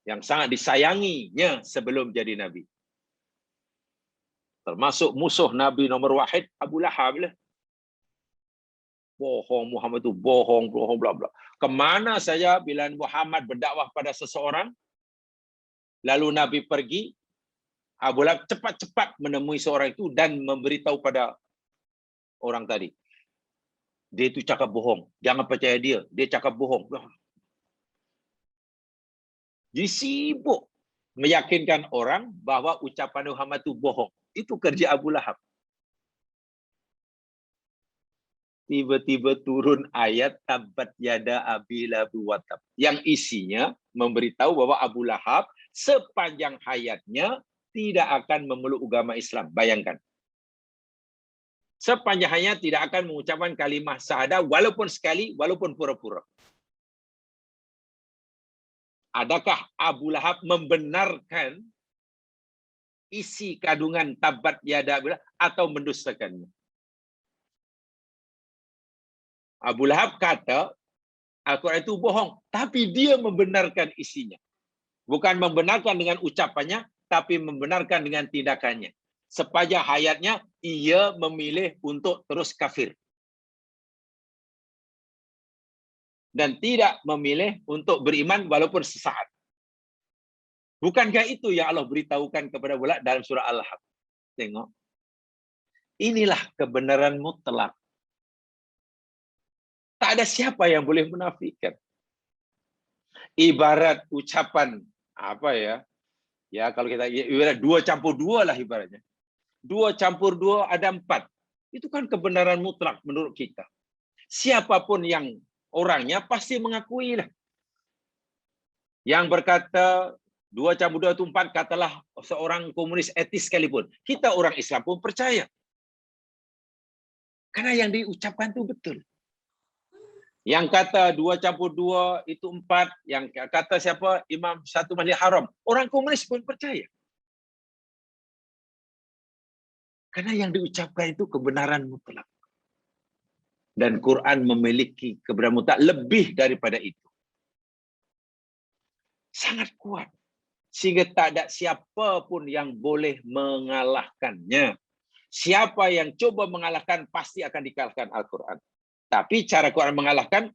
Yang sangat disayanginya sebelum jadi Nabi. Termasuk musuh Nabi nomor wahid Abu Lahab lah. Bohong, Muhammad itu bohong, bla bla. Kemana saja bila Muhammad berdakwah pada seseorang, lalu Nabi pergi, Abu Lahab cepat-cepat menemui seorang itu dan memberitahu pada orang tadi. Dia itu cakap bohong. Jangan percaya dia. Dia cakap bohong. Dia sibuk meyakinkan orang bahawa ucapan Muhammad itu bohong. Itu kerja Abu Lahab. Tiba-tiba turun ayat Tabbat yada Abi Lahab wa tab. Yang isinya memberitahu bahwa Abu Lahab sepanjang hayatnya tidak akan memeluk agama Islam. Bayangkan. Sepanjang hayat tidak akan mengucapkan kalimah syahadah walaupun sekali, walaupun pura-pura. Adakah Abu Lahab membenarkan isi kandungan Tabbat yada Abi Lahab atau mendustakannya? Abu Lahab kata Al-Quran itu bohong, tapi dia membenarkan isinya. Bukan membenarkan dengan ucapannya, tapi membenarkan dengan tindakannya. Sepanjang hayatnya, ia memilih untuk terus kafir. Dan tidak memilih untuk beriman walaupun sesaat. Bukankah itu yang Allah beritahukan kepada bulan dalam surah Al-Lahab? Tengok. Inilah kebenaran mutlak. Tak ada siapa yang boleh menafikan. Ibarat ucapan, apa ya? Ya, kalau kita ibarat 2+2 lah ibaratnya. 2+2 ada 4. Itu kan kebenaran mutlak menurut kita. Siapapun yang orangnya pasti mengakui lah. Yang berkata 2+2 itu 4, katalah seorang komunis etis sekalipun. Kita orang Islam pun percaya. Karena yang diucapkan itu betul. Yang kata 2+2 itu 4, yang kata siapa Imam Satu Masjid Haram, orang komunis pun percaya. Karena yang diucapkan itu kebenaran mutlak. Dan Quran memiliki kebenaran mutlak lebih daripada itu. Sangat kuat. Sehingga tak ada siapa pun yang boleh mengalahkannya. Siapa yang coba mengalahkan pasti akan dikalahkan Al-Quran. Tapi cara Quran mengalahkan,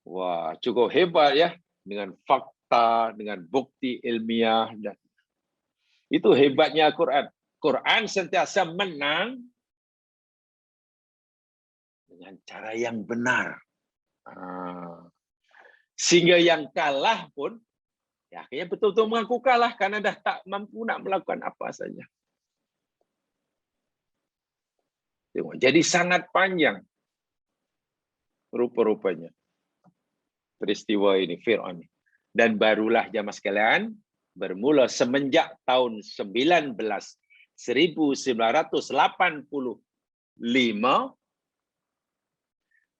wah cukup hebat ya. Dengan fakta, dengan bukti ilmiah. Dan itu hebatnya Al-Quran. Quran sentiasa menang dengan cara yang benar. Sehingga yang kalah pun, ya akhirnya betul-betul mengaku kalah karena dah tak mampu nak melakukan apa saja. Jadi sangat panjang rupa-rupanya peristiwa ini, Fir'aun. Dan barulah jamaah sekalian, bermula semenjak tahun 1985,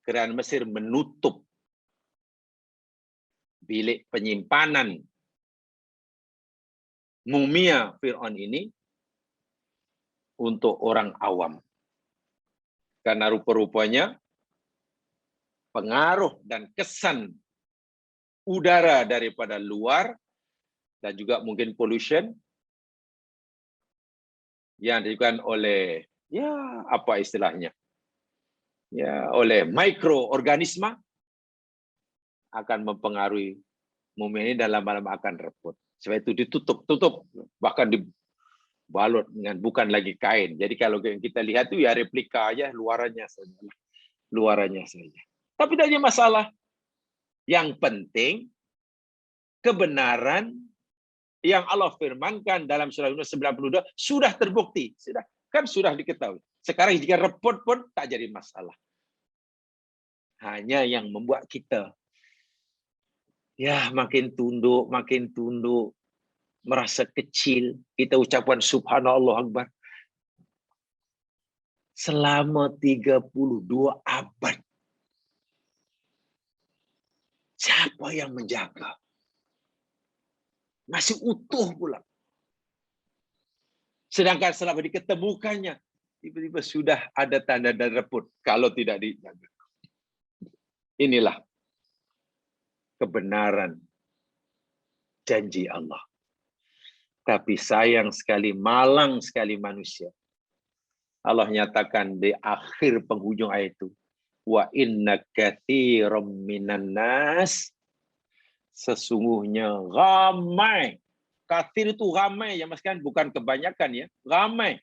kerajaan Mesir menutup bilik penyimpanan mumia Fir'aun ini untuk orang awam. Karena rupa-rupanya pengaruh dan kesan udara daripada luar dan juga mungkin pollution yang dilakukan oleh, ya apa istilahnya, ya oleh mikroorganisma akan mempengaruhi mumia ini dan lama-lama akan repot. Sebab itu ditutup, bahkan dibalut dengan bukan lagi kain. Jadi kalau kita lihat itu ya replika aja, luarannya saja. Tapi tak ada masalah. Yang penting kebenaran yang Allah firmankan dalam surah Yunus 92 sudah terbukti. Sudah diketahui. Sekarang jika repot pun tak jadi masalah. Hanya yang membuat kita makin tunduk, merasa kecil. Kita ucapkan subhanallah akbar. Selama 32 abad. Siapa yang menjaga? Masih utuh pula. Sedangkan selama diketemukannya, tiba-tiba sudah ada tanda dan reput kalau tidak dijaga. Inilah kebenaran janji Allah. Tapi sayang sekali, malang sekali manusia. Allah nyatakan di akhir penghujung ayat itu, wa inna katsiran minan nas, sesungguhnya ramai. Katsir itu ramai ya Mas, kan bukan kebanyakan ya, ramai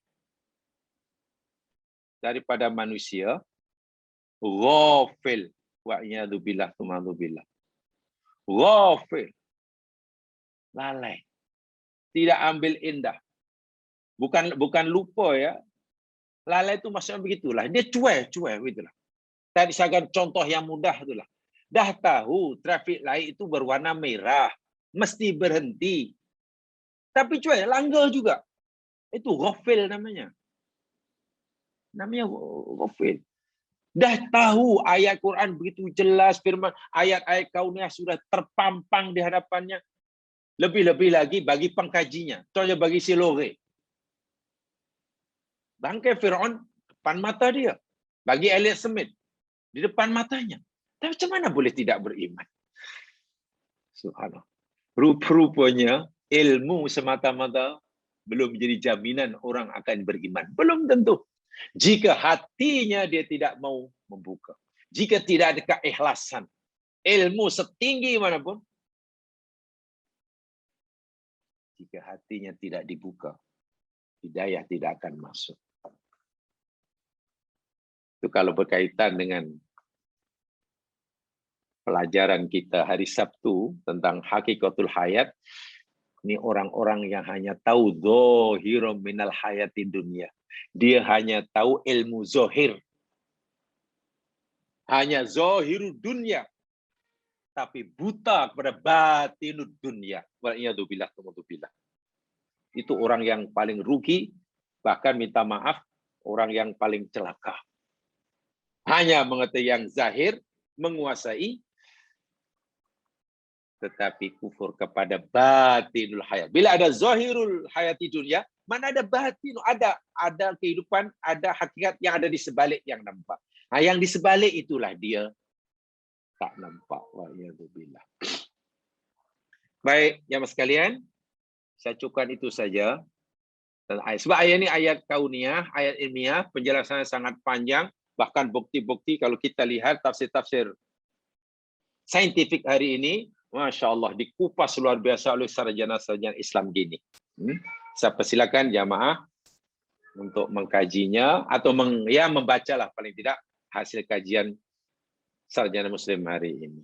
daripada manusia ghafil wa iyadzubillah tumadzubillah. Ghafil, lalai, tidak ambil indah. Bukan lupa ya. Lalai itu maksudnya begitulah. Dia cuek begitulah. Tadi saya akan contoh yang mudah itulah. Dah tahu trafik light itu berwarna merah, mesti berhenti. Tapi cuek, langgar juga. Itu ghafil namanya. Namanya ghafil. Dah tahu ayat Quran begitu jelas, firman ayat-ayat kauniyah sudah terpampang di hadapannya. Lebih-lebih lagi bagi pengkajinya. Contohnya bagi si Lore. Bangkai Fir'aun depan mata dia. Bagi Elliot Smith di depan matanya. Tapi macam mana boleh tidak beriman? Subhanallah. Rupa-rupanya ilmu semata-mata belum menjadi jaminan orang akan beriman. Belum tentu. Jika hatinya dia tidak mau membuka. Jika tidak ada keikhlasan. Ilmu setinggi manapun. Jika hatinya tidak dibuka. Hidayah tidak akan masuk. Itu kalau berkaitan dengan pelajaran kita hari Sabtu tentang hakikatul hayat. Ini orang-orang yang hanya tahu zahirum minal hayati dunia. Dia hanya tahu ilmu zahir. Hanya zahirud dunia. Tapi buta kepada batinud dunia. Wa'iyadzubillah. Itu orang yang paling rugi. Bahkan minta maaf, orang yang paling celaka. Hanya mengerti yang zahir, menguasai, tetapi kufur kepada batinul hayat. Bila ada zahirul hayati dunia, mana ada batin, ada kehidupan, ada hakikat yang ada di sebalik yang nampak. Nah, yang di sebalik itulah dia tak nampak. Wa'iyadzubillah. Baik, ya mas sekalian, saya cukupkan itu saja. Sebab ayat ini ayat kauniyah, ayat ilmiah, penjelasannya sangat panjang. Bahkan bukti-bukti kalau kita lihat tafsir-tafsir saintifik hari ini, Masya Allah, dikupas luar biasa oleh sarjana-sarjana Islam gini. Saya persilakan jamaah untuk mengkajinya atau membacalah paling tidak hasil kajian sarjana Muslim hari ini.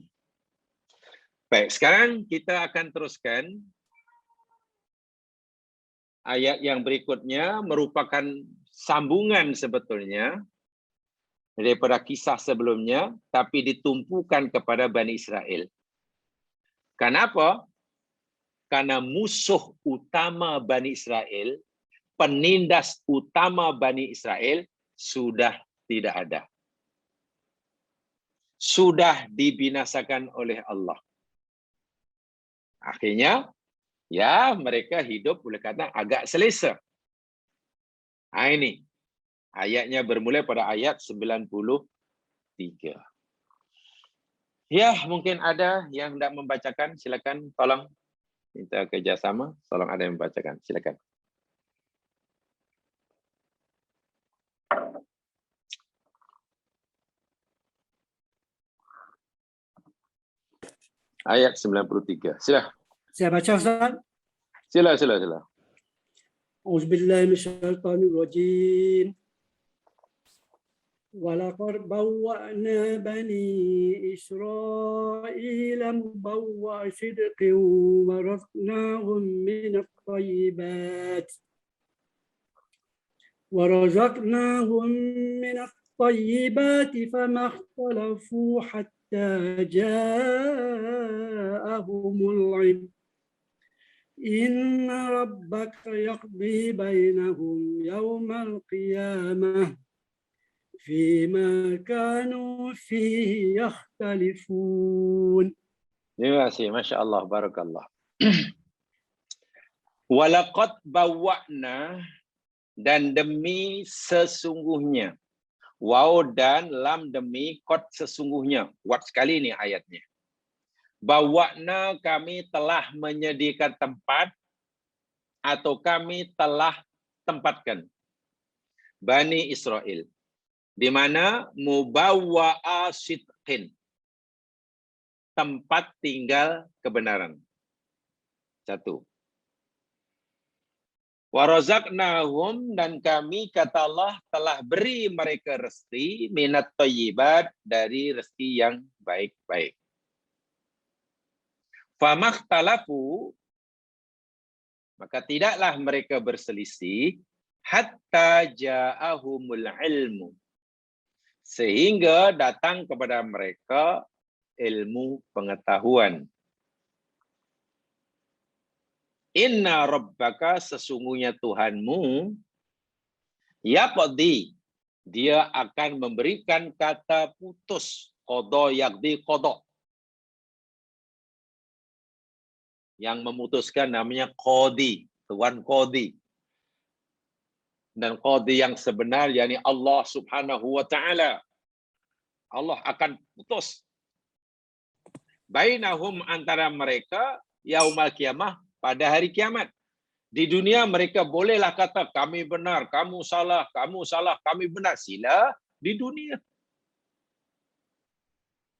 Baik, sekarang kita akan teruskan. Ayat yang berikutnya merupakan sambungan sebetulnya daripada kisah sebelumnya, tapi ditumpukan kepada Bani Israel. Kenapa? Karena musuh utama Bani Israel, penindas utama Bani Israel sudah tidak ada. Sudah dibinasakan oleh Allah. Akhirnya, ya mereka hidup boleh kata agak selesa. Nah, ini ayatnya bermula pada ayat 93. Ya, mungkin ada yang hendak membacakan, silakan tolong minta kerjasama, tolong ada yang membacakan, silakan. Ayat 93. Sila. Saya baca Ustaz. Sila. Auzubillahi minasyaitonirrajim. ولقد بوأنا بني إسرائيل مبوأ صدق ورزقناهم من الطيبات فما اختلفوا حتى جاءهم العلم إن ربك يقضي بينهم يوم القيامة فيما كانوا فيه يختلفون. Terima kasih, Masya Allah, Barakallah. Walaqad bawa'na, dan demi sesungguhnya. Waw dan lam demi qad sesungguhnya. Kuat sekali ini ayatnya. Bawa'na, kami telah menyediakan tempat atau kami telah tempatkan Bani Israel. Di mana mubawwa'a sidqin, tempat tinggal kebenaran. Satu. Wa razaqnahum, dan kami kata Allah telah beri mereka rezeki minat thayyibat, dari rezeki yang baik-baik. Famakhtalafu, maka tidaklah mereka berselisih hatta ja'ahumul ilmu, sehingga datang kepada mereka ilmu pengetahuan. Inna rabbaka, sesungguhnya Tuhanmu, yaqdi, dia akan memberikan kata putus. Qada yaqdi qada. Yang memutuskan namanya qadi, Tuan qadi. Dan qadi yang sebenar yakni Allah Subhanahu wa taala. Allah akan putus bainahum, antara mereka, yaumal qiyamah, pada hari kiamat. Di dunia mereka bolehlah kata kami benar, kamu salah, kami benar. Sila di dunia.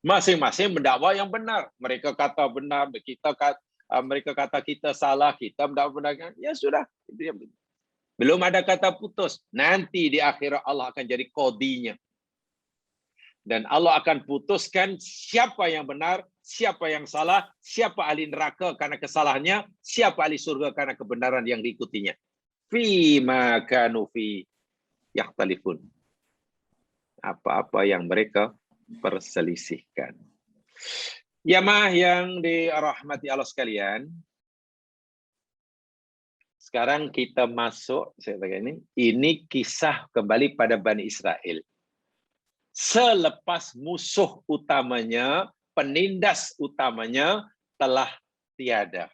Masing-masing mendakwa yang benar. Mereka kata benar, mereka kata kita salah, kita mendakwa benar. Ya sudah, itu yang benar. Belum ada kata putus. Nanti di akhirat Allah akan jadi qadinya. Dan Allah akan putuskan siapa yang benar, siapa yang salah, siapa ahli neraka karena kesalahannya, siapa ahli surga karena kebenaran yang diikutinya. Fima kanu fi yakhtalifun. Apa-apa yang mereka perselisihkan. Jamaah yang dirahmati Allah sekalian, sekarang kita masuk, saya katakan ini kisah kembali pada Bani Israel. Selepas musuh utamanya, penindas utamanya telah tiada.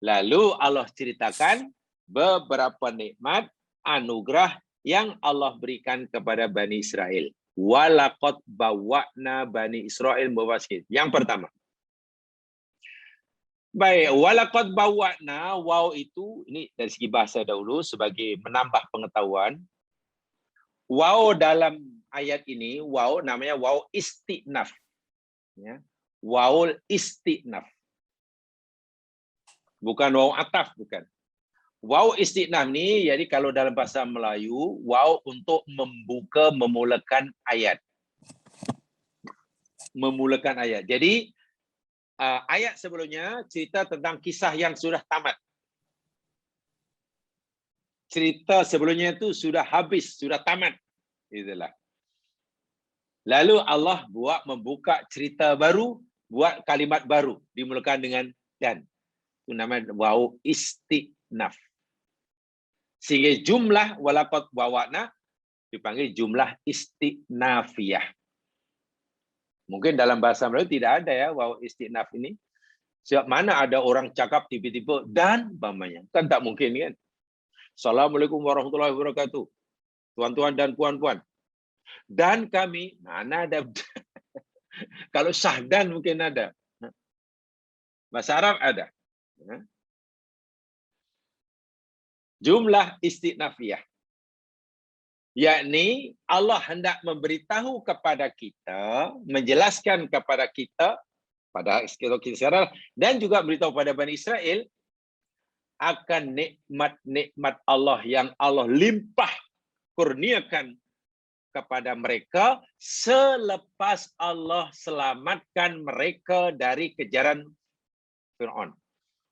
Lalu Allah ceritakan beberapa nikmat, anugerah yang Allah berikan kepada Bani Israel. Walaqad bawa'na Bani Israel mubawwa'. Yang pertama. Baik, walaqad bawa'na, waw itu, ini dari segi bahasa dahulu sebagai menambah pengetahuan. Waw dalam ayat ini, waw namanya waw istinaf. Ya. Waw istinaf. Bukan waw ataf, bukan. Waw istinaf ini, jadi kalau dalam bahasa Melayu, waw untuk memulakan ayat. Memulakan ayat. Jadi, ayat sebelumnya cerita tentang kisah yang sudah tamat. Cerita sebelumnya itu sudah habis, sudah tamat. Itulah. Lalu Allah membuka cerita baru, buat kalimat baru, dimulakan dengan dan. Itu namanya waw istinaf. Sehingga jumlah walaqad bawa'na dipanggil jumlah istinafiyah. Mungkin dalam bahasa Melayu tidak ada ya waw istinaf ini. Siap mana ada orang cakap tiba-tiba dan umpamanya. Kan tak mungkin kan. Assalamualaikum warahmatullahi wabarakatuh. Tuan-tuan dan puan-puan. Dan kami, mana ada. Kalau syahdan mungkin ada. Bahasa Arab ada. Jumlah istinafiyah. Yakni Allah hendak memberitahu kepada kita, menjelaskan kepada kita, pada sekarang, dan juga beritahu pada Bani Israel, akan nikmat-nikmat Allah yang Allah limpah kurniakan kepada mereka selepas Allah selamatkan mereka dari kejaran Fir'aun.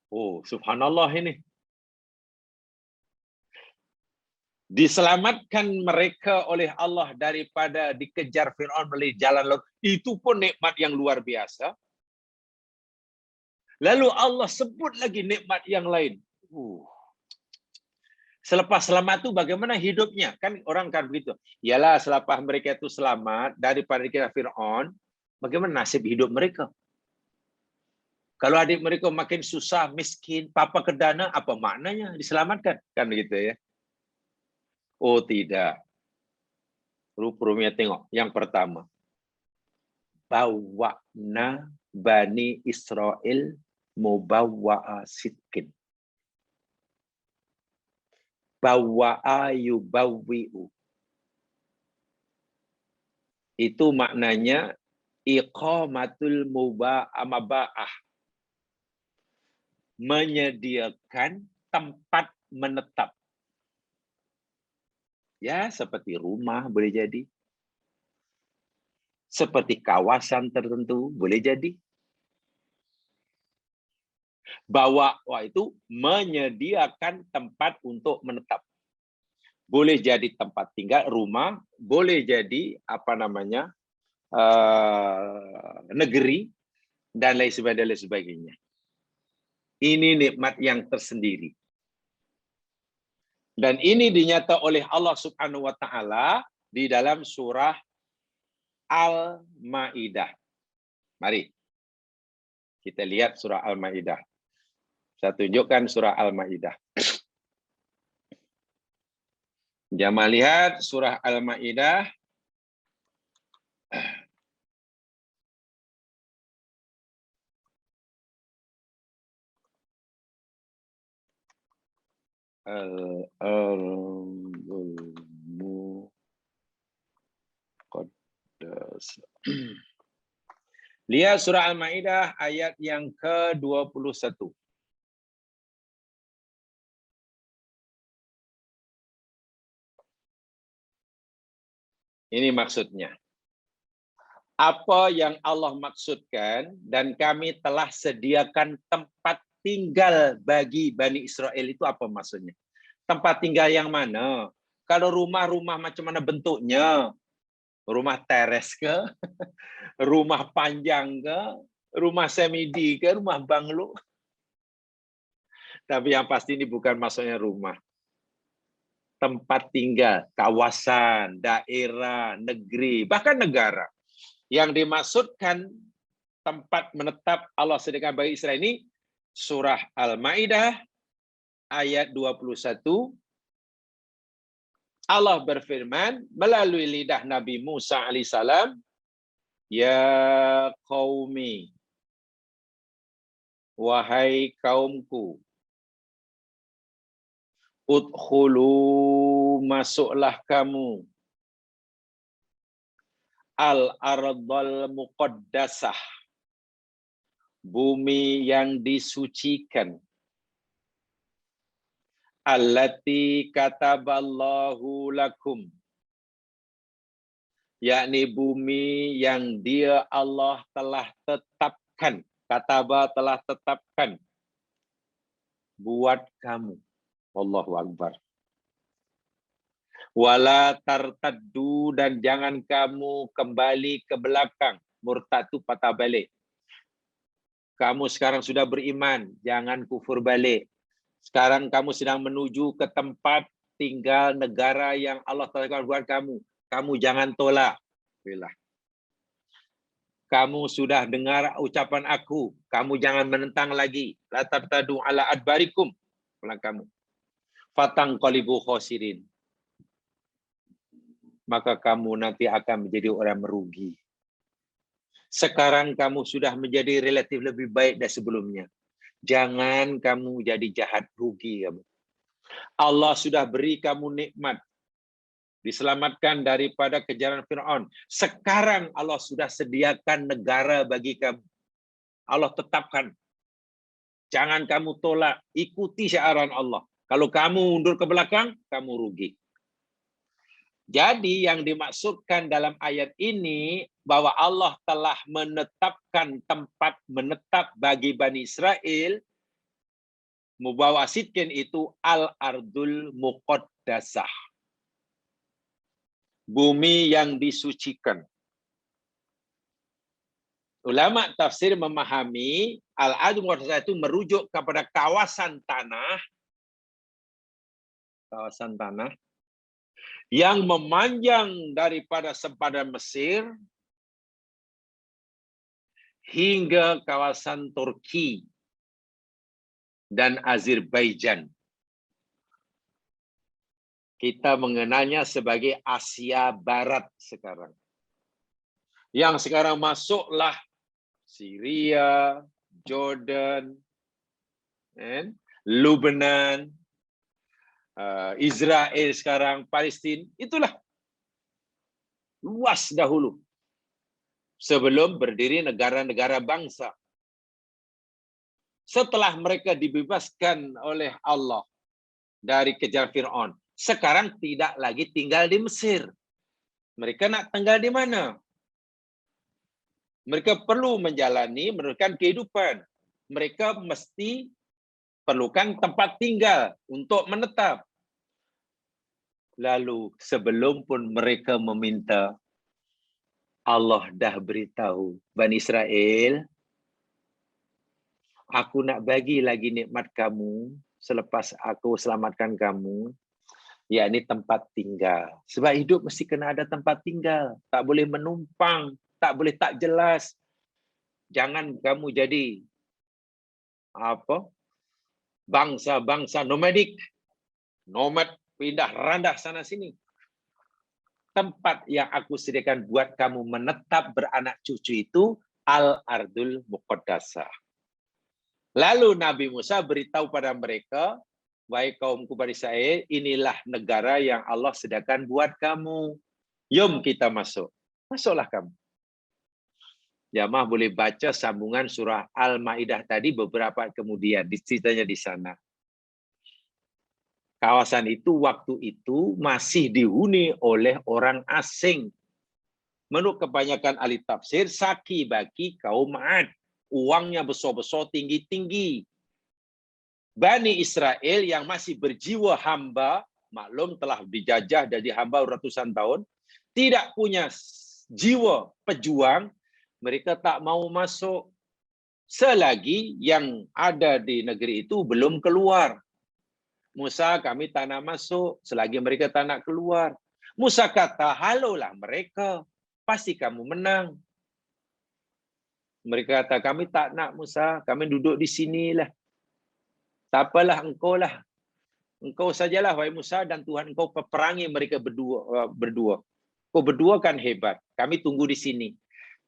Oh, subhanallah ini. Diselamatkan mereka oleh Allah daripada dikejar Fir'aun melalui jalan laut. Itu pun nikmat yang luar biasa. Lalu Allah sebut lagi nikmat yang lain. Selepas selamat itu bagaimana hidupnya? Kan orang kan begitu. Yalah, selepas mereka itu selamat daripada dikejar Fir'aun, bagaimana nasib hidup mereka? Kalau adik mereka makin susah, miskin, papa kedana, apa maknanya diselamatkan? Kan begitu ya. Oh tidak. Rupa-rupanya tengok. Yang pertama. Bawa'na Bani Israel mubawwa'a sidqin. Bawa'a yubawwi'u. Itu maknanya iqamatul muba'ah. Menyediakan tempat menetap. Ya, seperti rumah boleh jadi. Seperti kawasan tertentu boleh jadi. Bawa itu menyediakan tempat untuk menetap. Boleh jadi tempat tinggal, rumah, boleh jadi negeri dan lain sebagainya. Ini nikmat yang tersendiri. Dan ini dinyata oleh Allah Subhanahu wa taala di dalam surah Al-Maidah. Mari kita lihat surah Al-Maidah. Saya tunjukkan surah Al-Maidah. Jamaah lihat surah Al-Maidah. Lihat surah Al-Maidah ayat yang ke-21. Ini maksudnya. Apa yang Allah maksudkan dan kami telah sediakan tempat tinggal bagi Bani Israel itu apa maksudnya? Tempat tinggal yang mana? Kalau rumah-rumah macam mana bentuknya? Rumah teres ke? Rumah panjang ke? Rumah semidi ke? Rumah banglo? Tapi yang pasti ini bukan maksudnya rumah. Tempat tinggal, kawasan, daerah, negeri, bahkan negara. Yang dimaksudkan tempat menetap Allah sediakan bagi Israel ini surah Al-Maidah ayat 21. Allah berfirman melalui lidah Nabi Musa alaihissalam, ya qaumi, wahai kaumku, udkhulu, masuklah kamu, al-ardhal muqaddasah, bumi yang disucikan, allati kataballahu lakum, yakni bumi yang dia Allah telah tetapkan, kataba telah tetapkan buat kamu. Allahu Akbar. Wala tartaddu, dan jangan kamu kembali ke belakang. Murtad itu patah balik. Kamu sekarang sudah beriman, jangan kufur balik. Sekarang kamu sedang menuju ke tempat tinggal negara yang Allah telah buat kamu. Kamu jangan tolak. Kamu sudah dengar ucapan aku, kamu jangan menentang lagi. La tartaddu ala adbarikum. Pulang kamu. Fatangqalibu khosirin. Maka kamu nanti akan menjadi orang merugi. Sekarang kamu sudah menjadi relatif lebih baik dari sebelumnya. Jangan kamu jadi jahat, rugi kamu. Allah sudah beri kamu nikmat. Diselamatkan daripada kejaran Fir'aun. Sekarang Allah sudah sediakan negara bagi kamu. Allah tetapkan. Jangan kamu tolak. Ikuti syiaran Allah. Kalau kamu mundur ke belakang, kamu rugi. Jadi yang dimaksudkan dalam ayat ini bahwa Allah telah menetapkan tempat menetap bagi Bani Israel, Mubawa Sidkin itu Al-Ardul Muqaddasah. Bumi yang disucikan. Ulama tafsir memahami Al-Ardul Muqaddasah itu merujuk kepada kawasan tanah yang memanjang daripada sempadan Mesir hingga kawasan Turki dan Azerbaijan. Kita mengenalnya sebagai Asia Barat sekarang. Yang sekarang masuklah Syria, Jordan, Lebanon, Israel sekarang, Palestina, itulah luas dahulu sebelum berdiri negara-negara bangsa. Setelah mereka dibebaskan oleh Allah dari kejar Fir'aun, sekarang tidak lagi tinggal di Mesir. Mereka nak tinggal di mana? Mereka perlu meneruskan kehidupan. Mereka mesti perlukan tempat tinggal untuk menetap. Lalu sebelum pun mereka meminta, Allah dah beritahu Bani Israel, aku nak bagi lagi nikmat kamu selepas aku selamatkan kamu, yakni tempat tinggal. Sebab hidup mesti kena ada tempat tinggal. Tak boleh menumpang, tak boleh tak jelas. Jangan kamu jadi bangsa-bangsa nomadik. Nomad pindah randah sana sini. Tempat yang aku sediakan buat kamu menetap beranak cucu itu Al-Ardul Muqaddasah. Lalu Nabi Musa beritahu pada mereka, wahai kaumku Bani Israil, inilah negara yang Allah sediakan buat kamu. Jom kita masuk. Masuklah kamu. Jamaah boleh baca sambungan surah Al-Maidah tadi beberapa kemudian, ceritanya di sana. Kawasan itu waktu itu masih dihuni oleh orang asing. Menurut kebanyakan ahli tafsir, saki baki kaum Ad. Uangnya besar-besar, tinggi-tinggi. Bani Israel yang masih berjiwa hamba, maklum telah dijajah jadi hamba ratusan tahun, tidak punya jiwa pejuang, mereka tak mau masuk selagi yang ada di negeri itu belum keluar. Musa, kami tak nak masuk selagi mereka tak nak keluar. Musa kata, halolah mereka, pasti kamu menang. Mereka kata, kami tak nak Musa, kami duduk di sinilah. Tak apalah, engkau lah. Engkau sajalah, wahai Musa, dan Tuhan engkau peperangi mereka berdua. Kau berdua kan hebat, kami tunggu di sini.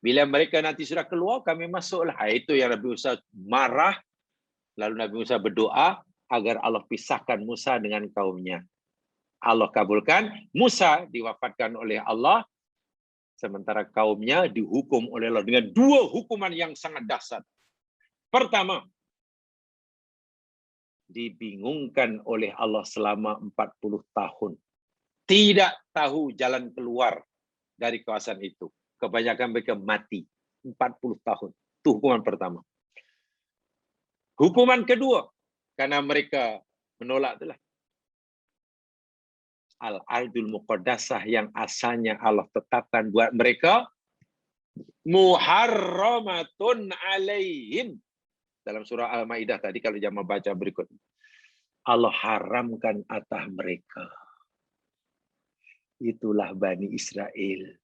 Bila mereka nanti sudah keluar, kami masuklah. Itu yang Nabi Musa marah. Lalu Nabi Musa berdoa agar Allah pisahkan Musa dengan kaumnya. Allah kabulkan. Musa diwafatkan oleh Allah. Sementara kaumnya dihukum oleh Allah dengan dua hukuman yang sangat dahsyat. Pertama, dibingungkan oleh Allah selama 40 tahun. Tidak tahu jalan keluar dari kawasan itu. Kebanyakan mereka mati 40 tahun. Itu hukuman pertama. Hukuman kedua, karena mereka menolak itulah. Al-Ardul Muqaddasah yang asalnya Allah tetapkan buat mereka, muharramatun alaihim. Dalam surah Al-Maidah tadi, kalau jamaah baca berikut. Allah haramkan atas mereka. Itulah Bani Israel.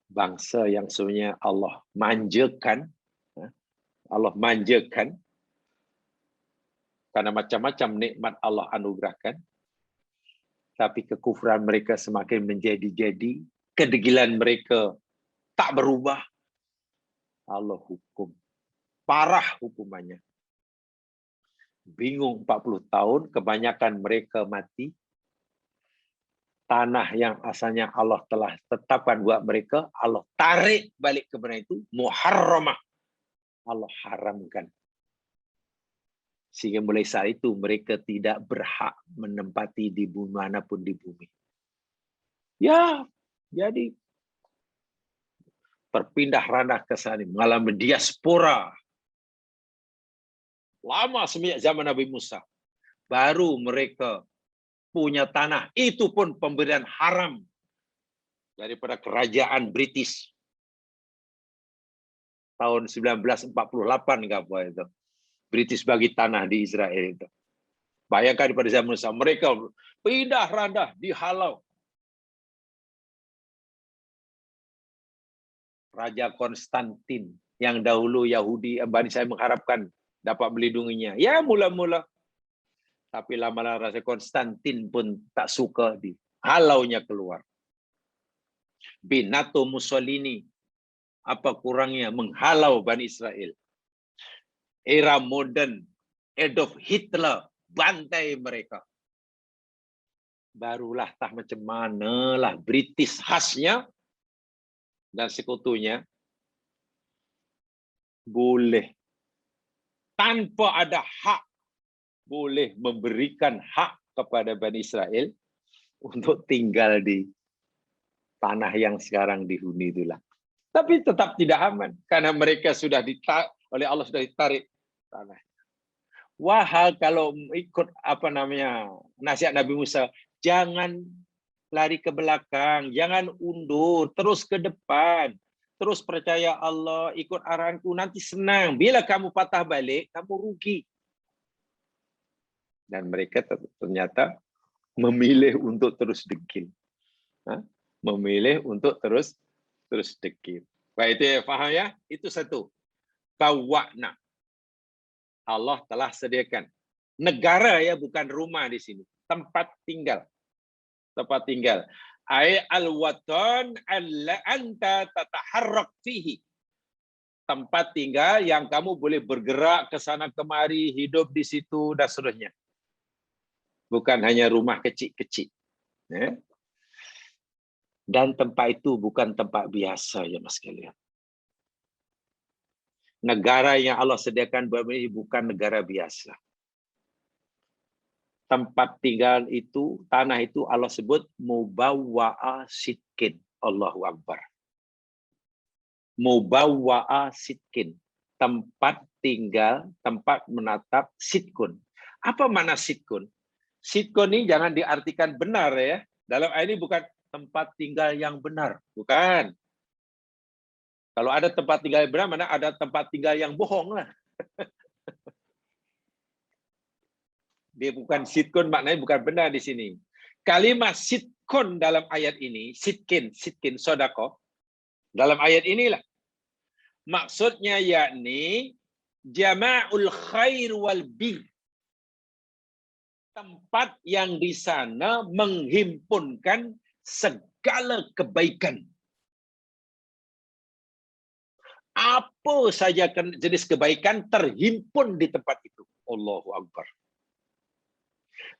Bangsa yang sebenarnya Allah manjakan. Allah manjakan. Karena macam-macam nikmat Allah anugerahkan. Tapi kekufuran mereka semakin menjadi-jadi. Kedegilan mereka tak berubah. Allah hukum. Parah hukumannya. Bingung 40 tahun, kebanyakan mereka mati. Tanah yang asalnya Allah telah tetapkan buat mereka, Allah tarik balik ke benda itu, muharramah. Allah haramkan. Sehingga mulai saat itu mereka tidak berhak menempati di bumi manapun di bumi. Ya, jadi berpindah ranah ke sana, mengalami diaspora. Lama semenjak zaman Nabi Musa. Baru mereka punya tanah. Itu pun pemberian haram daripada kerajaan British. Tahun 1948 ke apa itu. British bagi tanah di Israel itu. Bayangkan pada zaman Musa, mereka pindah ranah, dihalau. Raja Konstantin yang dahulu Yahudi, Bani Israel mengharapkan dapat melindunginya. Ya mula-mula. Tapi lama-lama Raja Konstantin pun tak suka dihalaunya keluar. Benito Mussolini, apa kurangnya menghalau Bani Israel. Era modern, Adolf Hitler, bantai mereka. Barulah tak macam manalah British khasnya dan sekutunya boleh tanpa ada hak boleh memberikan hak kepada Bani Israel untuk tinggal di tanah yang sekarang dihuni itulah. Tapi tetap tidak aman karena mereka sudah oleh Allah sudah ditarik tanah. Wahal kalau ikut nasihat Nabi Musa, jangan lari ke belakang, jangan undur, terus ke depan. Terus percaya Allah, ikut arahanku, nanti senang. Bila kamu patah balik, kamu rugi. Dan mereka ternyata memilih untuk terus degil. Memilih untuk terus degil. Baik, itu ya, faham ya? Itu satu. Bawakna. Allah telah sediakan. Negara ya, bukan rumah di sini. Tempat tinggal. Tempat tinggal. Ai al-watan alla anta tataharrak fihi. Tempat tinggal yang kamu boleh bergerak ke sana kemari, hidup di situ dan seterusnya. Bukan hanya rumah kecil-kecil. Ya. Dan tempat itu bukan tempat biasa ya mas sekalian. Negara yang Allah sediakan buat ini bukan negara biasa. Tempat tinggal itu, tanah itu Allah sebut mubawwa'a sidqin. Allahu Akbar. Mubawwa'a sidqin. Tempat tinggal, tempat menatap sidqun. Apa makna sidqun? Sidqun ini jangan diartikan benar ya. Dalam ayat ini bukan tempat tinggal yang benar. Bukan. Kalau ada tempat tinggal yang benar, mana ada tempat tinggal yang bohong lah. Dia bukan sidqun, maknanya bukan benar di sini. Kalimat sidqun dalam ayat ini, sidqin, sodaqah. Dalam ayat inilah. Maksudnya yakni jama'ul khair wal bir. Tempat yang di sana menghimpunkan segala kebaikan. Apa saja jenis kebaikan terhimpun di tempat itu. Allahu Akbar.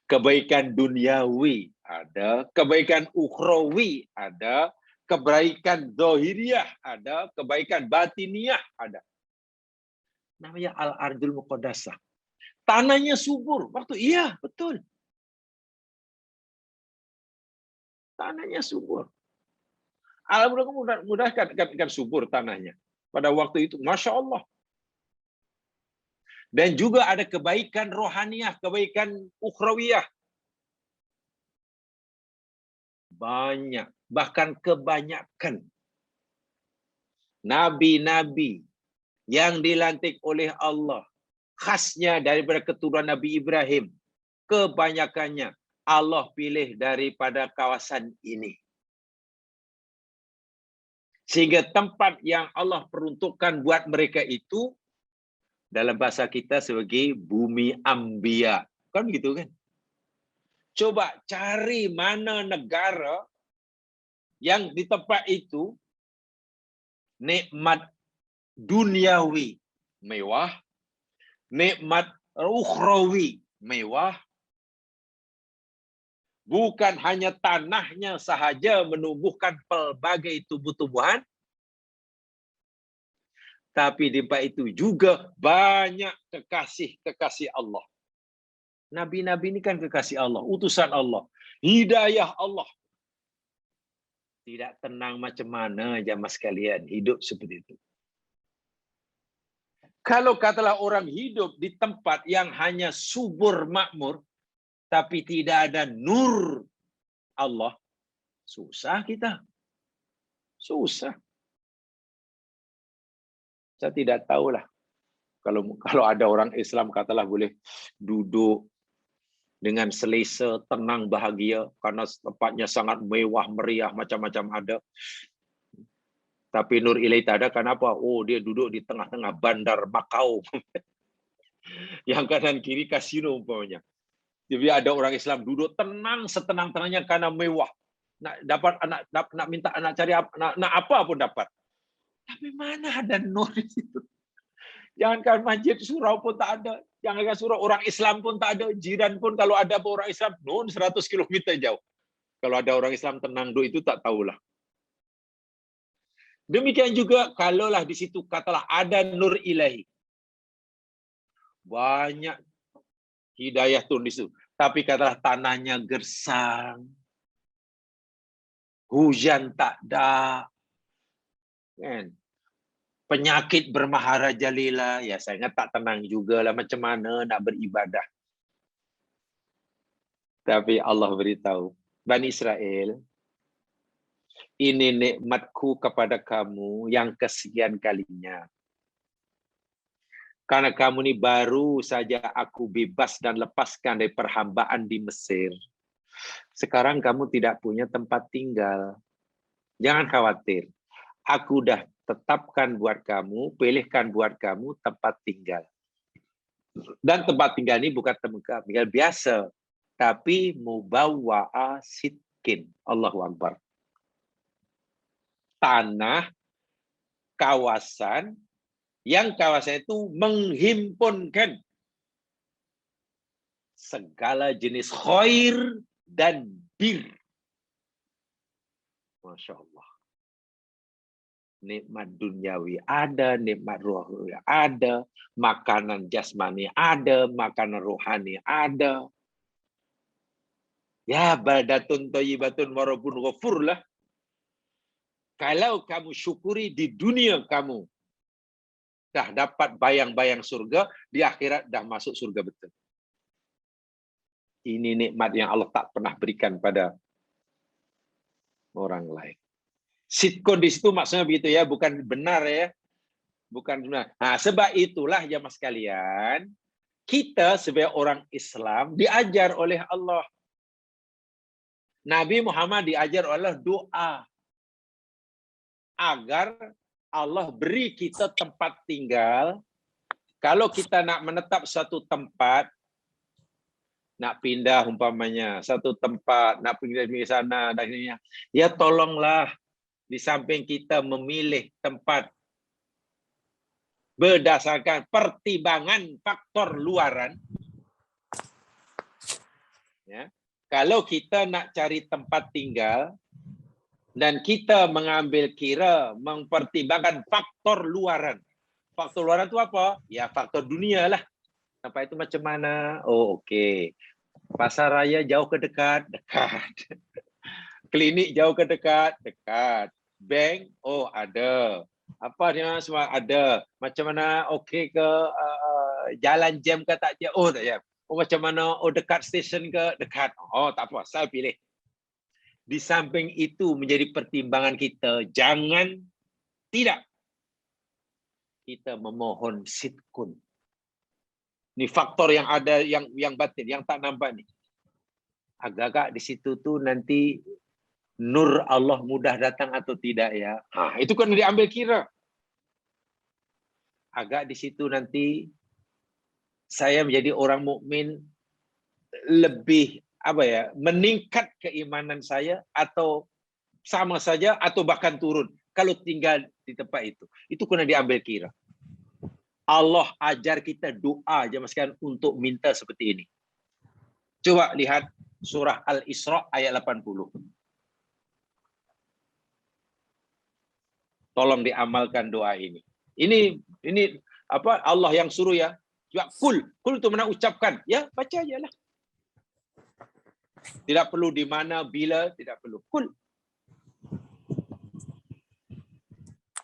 Kebaikan duniawi ada, kebaikan ukhrawi ada, kebaikan zahiriyah ada, kebaikan batiniah ada. Namanya Al-Ardul Muqaddasah. Tanahnya subur. Waktu iya, betul. Tanahnya subur. Allah mudahkan subur tanahnya. Pada waktu itu, Masya Allah. Dan juga ada kebaikan rohaniyah, kebaikan ukhrawiyah. Banyak, bahkan kebanyakan. Nabi-nabi yang dilantik oleh Allah, khasnya daripada keturunan Nabi Ibrahim, kebanyakannya Allah pilih daripada kawasan ini. Sehingga tempat yang Allah peruntukkan buat mereka itu dalam bahasa kita sebagai bumi Anbiya. Kan gitu kan? Coba cari mana negara yang di tempat itu nikmat duniawi mewah, nikmat ukhrawi mewah, bukan hanya tanahnya sahaja menumbuhkan pelbagai tumbuh-tumbuhan, Tapi di tempat itu juga banyak kekasih-kekasih Allah. Nabi-nabi ini kan kekasih Allah, utusan Allah, hidayah Allah. Tidak tenang macam mana jamaah sekalian hidup seperti itu. Kalau katalah orang hidup di tempat yang hanya subur makmur, tapi tidak ada nur Allah, susah kita. Susah. Saya tidak tahulah. Kalau ada orang Islam katalah boleh duduk dengan selesa, tenang, bahagia, karena tempatnya sangat mewah, meriah, macam-macam ada. Tapi nur ilahi tak ada, kenapa? Oh, dia duduk di tengah-tengah bandar Macau. Yang kanan kiri kasino umpamanya. Jadi ada orang Islam duduk tenang, setenang-tenangnya karena mewah. Nak minta, nak cari nak apa pun dapat. Tapi mana ada nur di situ? Jangankan masjid, surau pun tak ada. Jangankan surau, orang Islam pun tak ada. Jiran pun kalau ada orang Islam, 100 km jauh. Kalau ada orang Islam tenang duduk itu tak tahulah. Demikian juga kalaulah di situ katalah ada nur ilahi. Banyak hidayah turun di situ. Tapi katalah tanahnya gersang. Hujan tak ada. Kan? Penyakit bermaharajalela, ya saya ingat tak tenang juga lah macam mana nak beribadah. Tapi Allah beritahu, Bani Israel, ini nikmatku kepada kamu yang kesekian kalinya. Karena kamu ini baru saja aku bebas dan lepaskan dari perhambaan di Mesir. Sekarang kamu tidak punya tempat tinggal. Jangan khawatir. Aku dah tetapkan buat kamu, pilihkan buat kamu tempat tinggal. Dan tempat tinggal ini bukan tempat tinggal biasa, tapi mubawwa'a sidqin. Allahu Akbar. Tanah, kawasan, yang kawasan itu menghimpunkan segala jenis khair dan bir. Masya Allah. Nikmat duniawi ada, nikmat rohani ada, makanan jasmani ada, makanan rohani ada. Ya, baldatun thayyibatun wa rabbun ghafur lah. Kalau kamu syukuri di dunia kamu dah dapat bayang-bayang surga, di akhirat dah masuk surga betul. Ini nikmat yang Allah tak pernah berikan pada orang lain. Sitkon di situ maksudnya begitu ya, bukan benar ya. Bukan benar. Nah, sebab itulah jamaah sekalian, kita sebagai orang Islam diajar oleh Allah. Nabi Muhammad diajar oleh doa agar Allah beri kita tempat tinggal. Kalau kita nak menetap satu tempat, nak pindah umpamanya satu tempat, nak pindah di sana dan ini, ya tolonglah di samping kita memilih tempat berdasarkan pertimbangan faktor luaran, ya. Kalau kita nak cari tempat tinggal dan kita mengambil kira mempertimbangkan faktor luaran. Faktor luaran itu apa? Ya faktor dunia lah. Tempat itu macam mana? Oh okey. Pasar raya jauh ke dekat? Dekat. Klinik jauh ke dekat? Dekat. Bank? Oh ada. Apa dia semua ada. Macam mana? Okey ke jalan jam ke tak jam? Oh tak jam. Oh macam mana? Oh dekat stesen ke? Dekat. Oh tak apa, saya pilih. Di samping itu menjadi pertimbangan kita, jangan tidak kita memohon sidqun. Ini faktor yang ada yang batin, yang tak nampak ni. Agak-agak di situ tu nanti nur Allah mudah datang atau tidak ya. Itu kan diambil kira. Agak di situ nanti saya menjadi orang mukmin lebih meningkat keimanan saya atau sama saja atau bahkan turun kalau tinggal di tempat itu. Itu kena diambil kira. Allah ajar kita doa jemaah sekalian untuk minta seperti ini. Coba lihat surah Al-Isra ayat 80. Tolong diamalkan doa ini. Ini apa Allah yang suruh ya. Ya kul itu mana ucapkan. Ya baca aja lah. Tidak perlu di mana, bila, tidak perlu. Kul.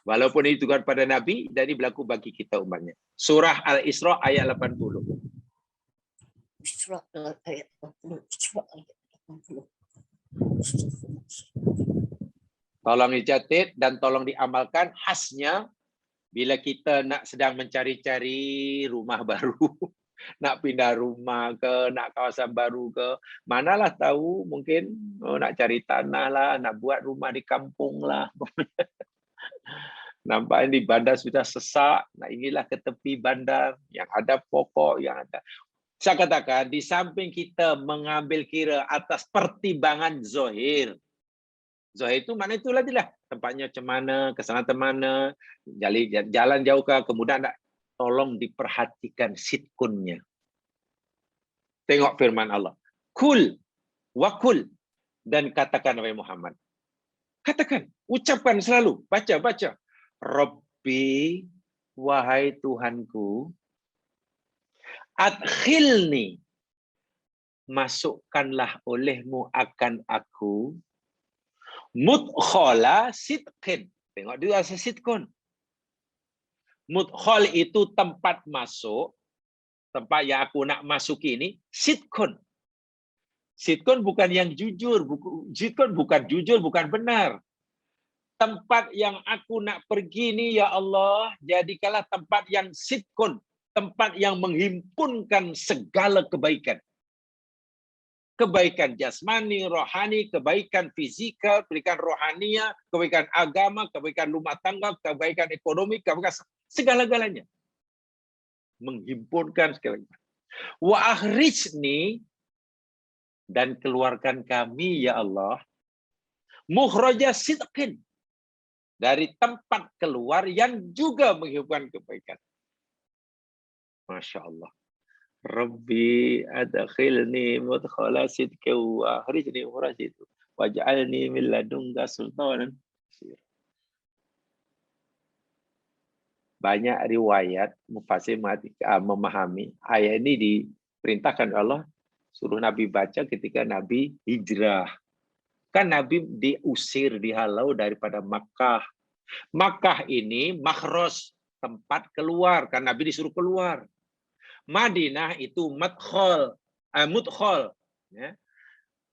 Walaupun itu kan pada Nabi, dan ini berlaku bagi kita umatnya. Surah Al-Isra ayat 80. Isra ayat 80. Isra ayat 80. Tolong dicatat dan tolong diamalkan. Khasnya bila kita nak sedang mencari-cari rumah baru, nak pindah rumah ke, nak kawasan baru ke, manalah tahu mungkin nak cari tanah lah, nak buat rumah di kampung lah. Nampaknya di bandar sudah sesak, nak inilah ke tepi bandar yang ada pokok, yang ada. Saya katakan di samping kita mengambil kira atas pertimbangan zohir. Zohir itu mana itulah dia. Tempatnya macam mana, keselamatan mana, jalan jauh ke, kemudian nak tolong diperhatikan sitkunnya. Tengok firman Allah. Kul wa kul, dan katakan wahai Muhammad. Katakan, ucapkan selalu, baca. Rabbi, wahai Tuhanku, adkhilni, masukkanlah olehmu akan aku, mudkhala sidqin. Tengok dia asal sidqun. Mudkhal itu tempat masuk, tempat yang aku nak masuki ini, sidqun. Sidqun bukan yang jujur, sidqun bukan jujur, bukan benar. Tempat yang aku nak pergi ni, ya Allah, jadikanlah tempat yang sidqun, tempat yang menghimpunkan segala kebaikan. Kebaikan jasmani, rohani, kebaikan fizikal, kebaikan rohania, kebaikan agama, kebaikan rumah tangga, kebaikan ekonomi, kebaikan segala-galanya. Menghimpunkan segalanya. Wa akhrijni, dan keluarkan kami, ya Allah, mukhraja sidqin, dari tempat keluar yang juga menghimpunkan kebaikan. Masya Allah. Rabbi adkhilni mudkhala sidqin wa akhrijni mukhraja sidqin waj'alni min ladunka sultanan. Banyak riwayat mufassir memahami ayat ini diperintahkan Allah suruh Nabi baca ketika Nabi hijrah. Kan Nabi diusir, dihalau daripada Makkah. Makkah ini makhraj, tempat keluar, kan Nabi disuruh keluar. Madinah itu mudkhal, ya.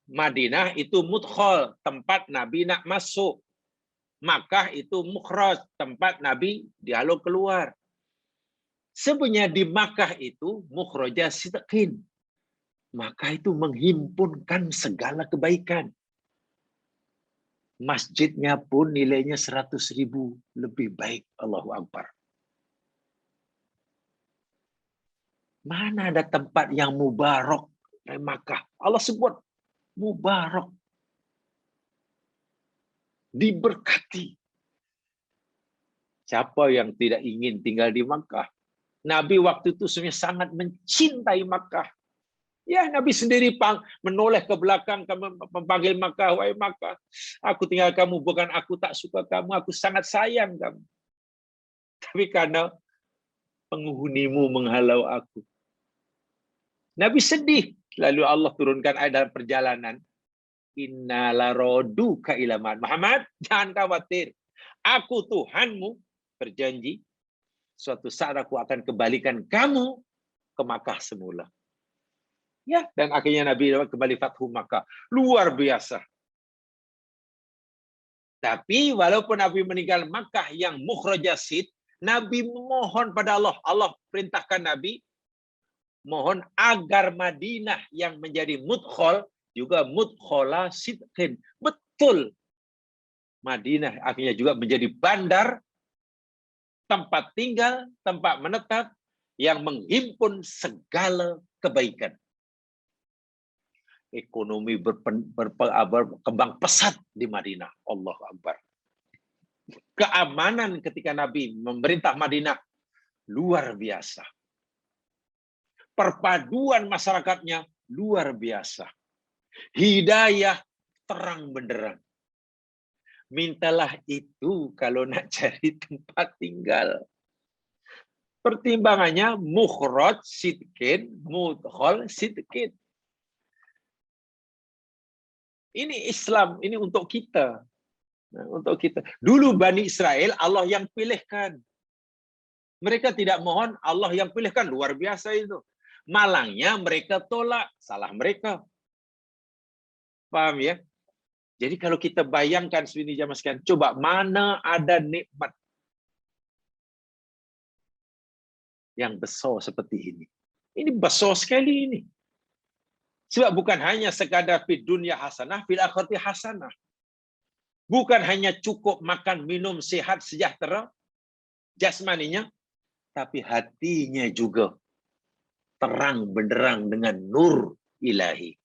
Madinah itu mudkhal, tempat Nabi nak masuk. Makkah itu mukhraj, tempat Nabi dihalau keluar. Sebenarnya di Makkah itu mukhraja sidqin. Makkah itu menghimpunkan segala kebaikan. Masjidnya pun nilainya 100.000 lebih baik. Allahu Akbar. Mana ada tempat yang mubarak dari Makkah? Allah sebut mubarak. Diberkati. Siapa yang tidak ingin tinggal di Makkah? Nabi waktu itu sebenarnya sangat mencintai Makkah. Ya, Nabi sendiri menoleh ke belakang, memanggil Makkah, wahai Makkah, aku tinggal kamu, bukan aku tak suka kamu, aku sangat sayang kamu. Tapi karena penghunimu menghalau aku. Nabi sedih. Lalu Allah turunkan ayat dalam perjalanan. Inna laroduka ilaman. Muhammad, jangan khawatir. Aku Tuhanmu berjanji, suatu saat aku akan kembalikan kamu ke Makkah semula. Ya, dan akhirnya Nabi kembali Fathu Makkah. Luar biasa. Tapi walaupun Nabi meninggal Makkah yang mukhrajasid, Nabi memohon pada Allah. Allah perintahkan Nabi mohon agar Madinah yang menjadi mudkhal juga mudkhala sidqin. Betul. Madinah akhirnya juga menjadi bandar, tempat tinggal, tempat menetap yang menghimpun segala kebaikan. Ekonomi berkembang pesat di Madinah. Allahu Akbar. Keamanan ketika Nabi memerintah Madinah luar biasa. Perpaduan masyarakatnya luar biasa. Hidayah terang benderang. Mintalah itu kalau nak cari tempat tinggal. Pertimbangannya mukhraj sidqin, mudkhal sidqin. Ini Islam, ini untuk kita. Nah, untuk kita. Dulu Bani Israel Allah yang pilihkan. Mereka tidak mohon, Allah yang pilihkan. Luar biasa itu. Malangnya mereka tolak. Salah mereka. Paham ya? Jadi kalau kita bayangkan sini jamaah sekalian, coba mana ada nikmat yang besar seperti ini. Ini besar sekali ini. Sebab bukan hanya sekadar fid dunya hasanah, fil akhirati hasanah. Bukan hanya cukup makan, minum, sehat, sejahtera, jasmaninya, tapi hatinya juga terang benderang dengan nur ilahi.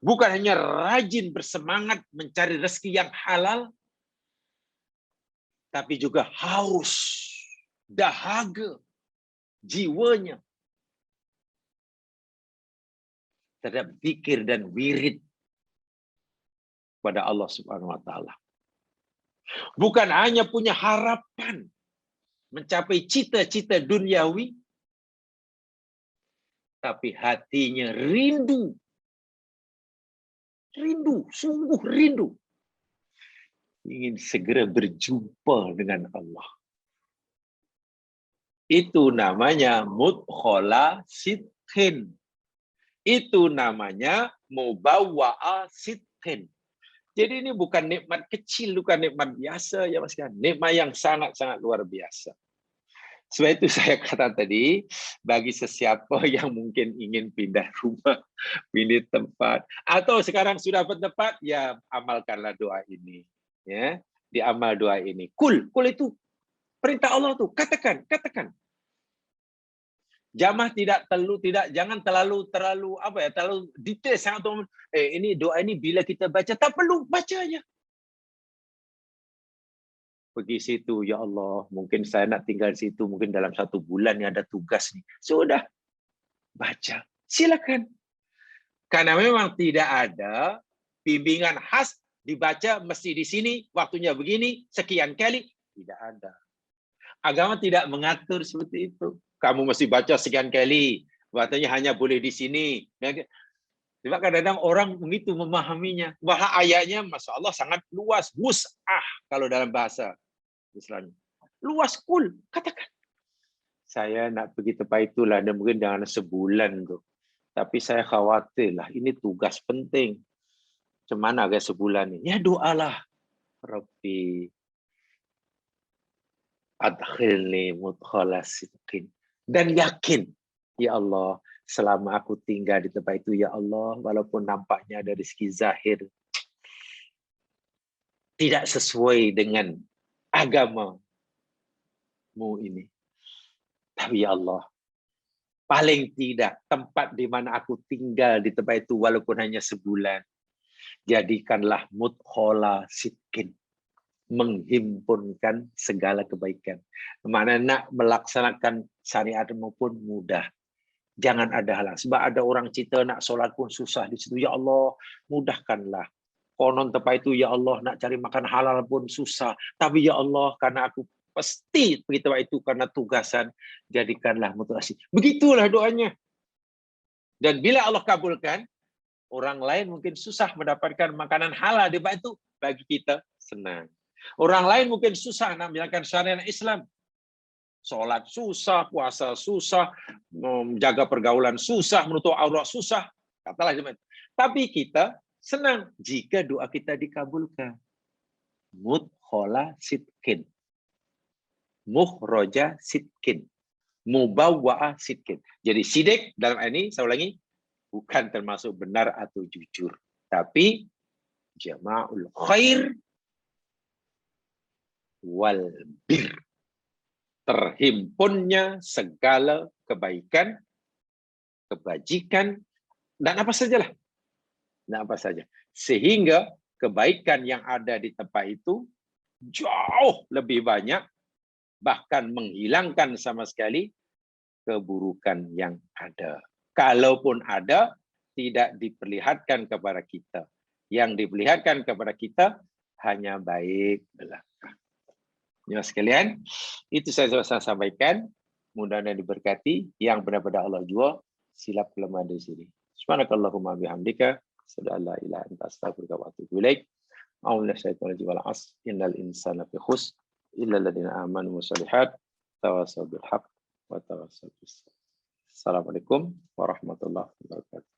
Bukan hanya rajin bersemangat mencari rezeki yang halal, tapi juga haus, dahaga jiwanya terhadap zikir dan wirid pada Allah Subhanahu wa taala. Bukan hanya punya harapan mencapai cita-cita duniawi, tapi hatinya rindu. Rindu, sungguh rindu. Ingin segera berjumpa dengan Allah. Itu namanya mudkhala sidqin. Itu namanya mubawwa'a sidqin. Jadi ini bukan nikmat kecil, bukan nikmat biasa ya Mas kan. Nikmat yang sangat-sangat luar biasa. Sebab itu saya kata tadi, bagi sesiapa yang mungkin ingin pindah rumah, pindah tempat, atau sekarang sudah bertempat, ya amalkanlah doa ini. Ya, diamal doa ini. Kul itu perintah Allah tuh, katakan. Jamaah jangan terlalu apa ya, terlalu detail sangat. Ini doa ini bila kita baca tak perlu baca aja. Pergi situ, ya Allah, mungkin saya nak tinggal di situ, mungkin dalam 1 bulan ni ada tugas nih. Sudah baca, silakan. Karena memang tidak ada bimbingan khas dibaca mesti di sini, waktunya begini, sekian kali. Tidak ada. Agama tidak mengatur seperti itu. Kamu mesti baca sekian kali, waktunya hanya boleh di sini. Sebab kadang-kadang orang begitu memahaminya. Bahwa ayatnya, Masya Allah, sangat luas. Wus'ah, kalau dalam bahasa Islam. Luas, kul, katakan. Saya nak pergi tempat itulah, dan mungkin jangan sebulan tu. Tapi saya khawatirlah, ini tugas penting. Macam mana agak sebulan ni? Ya doalah. Rabbi adkhilni mudkhala sidqin. Dan yakin, ya Allah, selama aku tinggal di tempat itu, ya Allah, walaupun nampaknya ada rezeki zahir, tidak sesuai dengan agamamu ini. Tapi ya Allah, paling tidak tempat di mana aku tinggal di tempat itu, walaupun hanya sebulan, jadikanlah mudkhala sidqin, menghimpunkan segala kebaikan. Mana nak melaksanakan syariatmu pun mudah. Jangan ada halang. Sebab ada orang cerita nak solat pun susah di situ. Ya Allah, mudahkanlah. Konon tempat itu, ya Allah, nak cari makan halal pun susah. Tapi ya Allah, karena aku pasti pergi tempat itu karena tugasan, jadikanlah motivasi. Begitulah doanya. Dan bila Allah kabulkan, orang lain mungkin susah mendapatkan makanan halal di tempat itu, bagi kita senang. Orang lain mungkin susah nak menjalankan syariat Islam. Sholat susah, puasa susah, menjaga pergaulan susah, menutup aurat susah. Katalah. Tapi kita senang jika doa kita dikabulkan. Mudkhala sidqin. Mukhraja sidqin. Mubawwa'a sidqin. Jadi sidik dalam ini, saya ulangi, bukan termasuk benar atau jujur. Tapi jama'ul khair wal bir, terhimpunnya segala kebaikan, kebajikan, dan apa sajalah. Dan apa saja. Sehingga kebaikan yang ada di tempat itu jauh lebih banyak, bahkan menghilangkan sama sekali keburukan yang ada. Kalaupun ada, tidak diperlihatkan kepada kita. Yang diperlihatkan kepada kita hanya baik belaka. Ya sekalian, itu saya sampaikan. Mudah-mudahan diberkati. Yang benar-benar Allah jua, silap kelemahan di sini. Subhanakallahumma bihamdika, asyhadu an la ilaha illa anta astaghfiruka wa atubu ilaik. A'udzu billahi wal 'asr. Innal insana fi khusr illa alladziina aamanu wa shalihat tawassaw bil haqq wa tawassaw bis sabr. Assalamualaikum warahmatullahi wabarakatuh.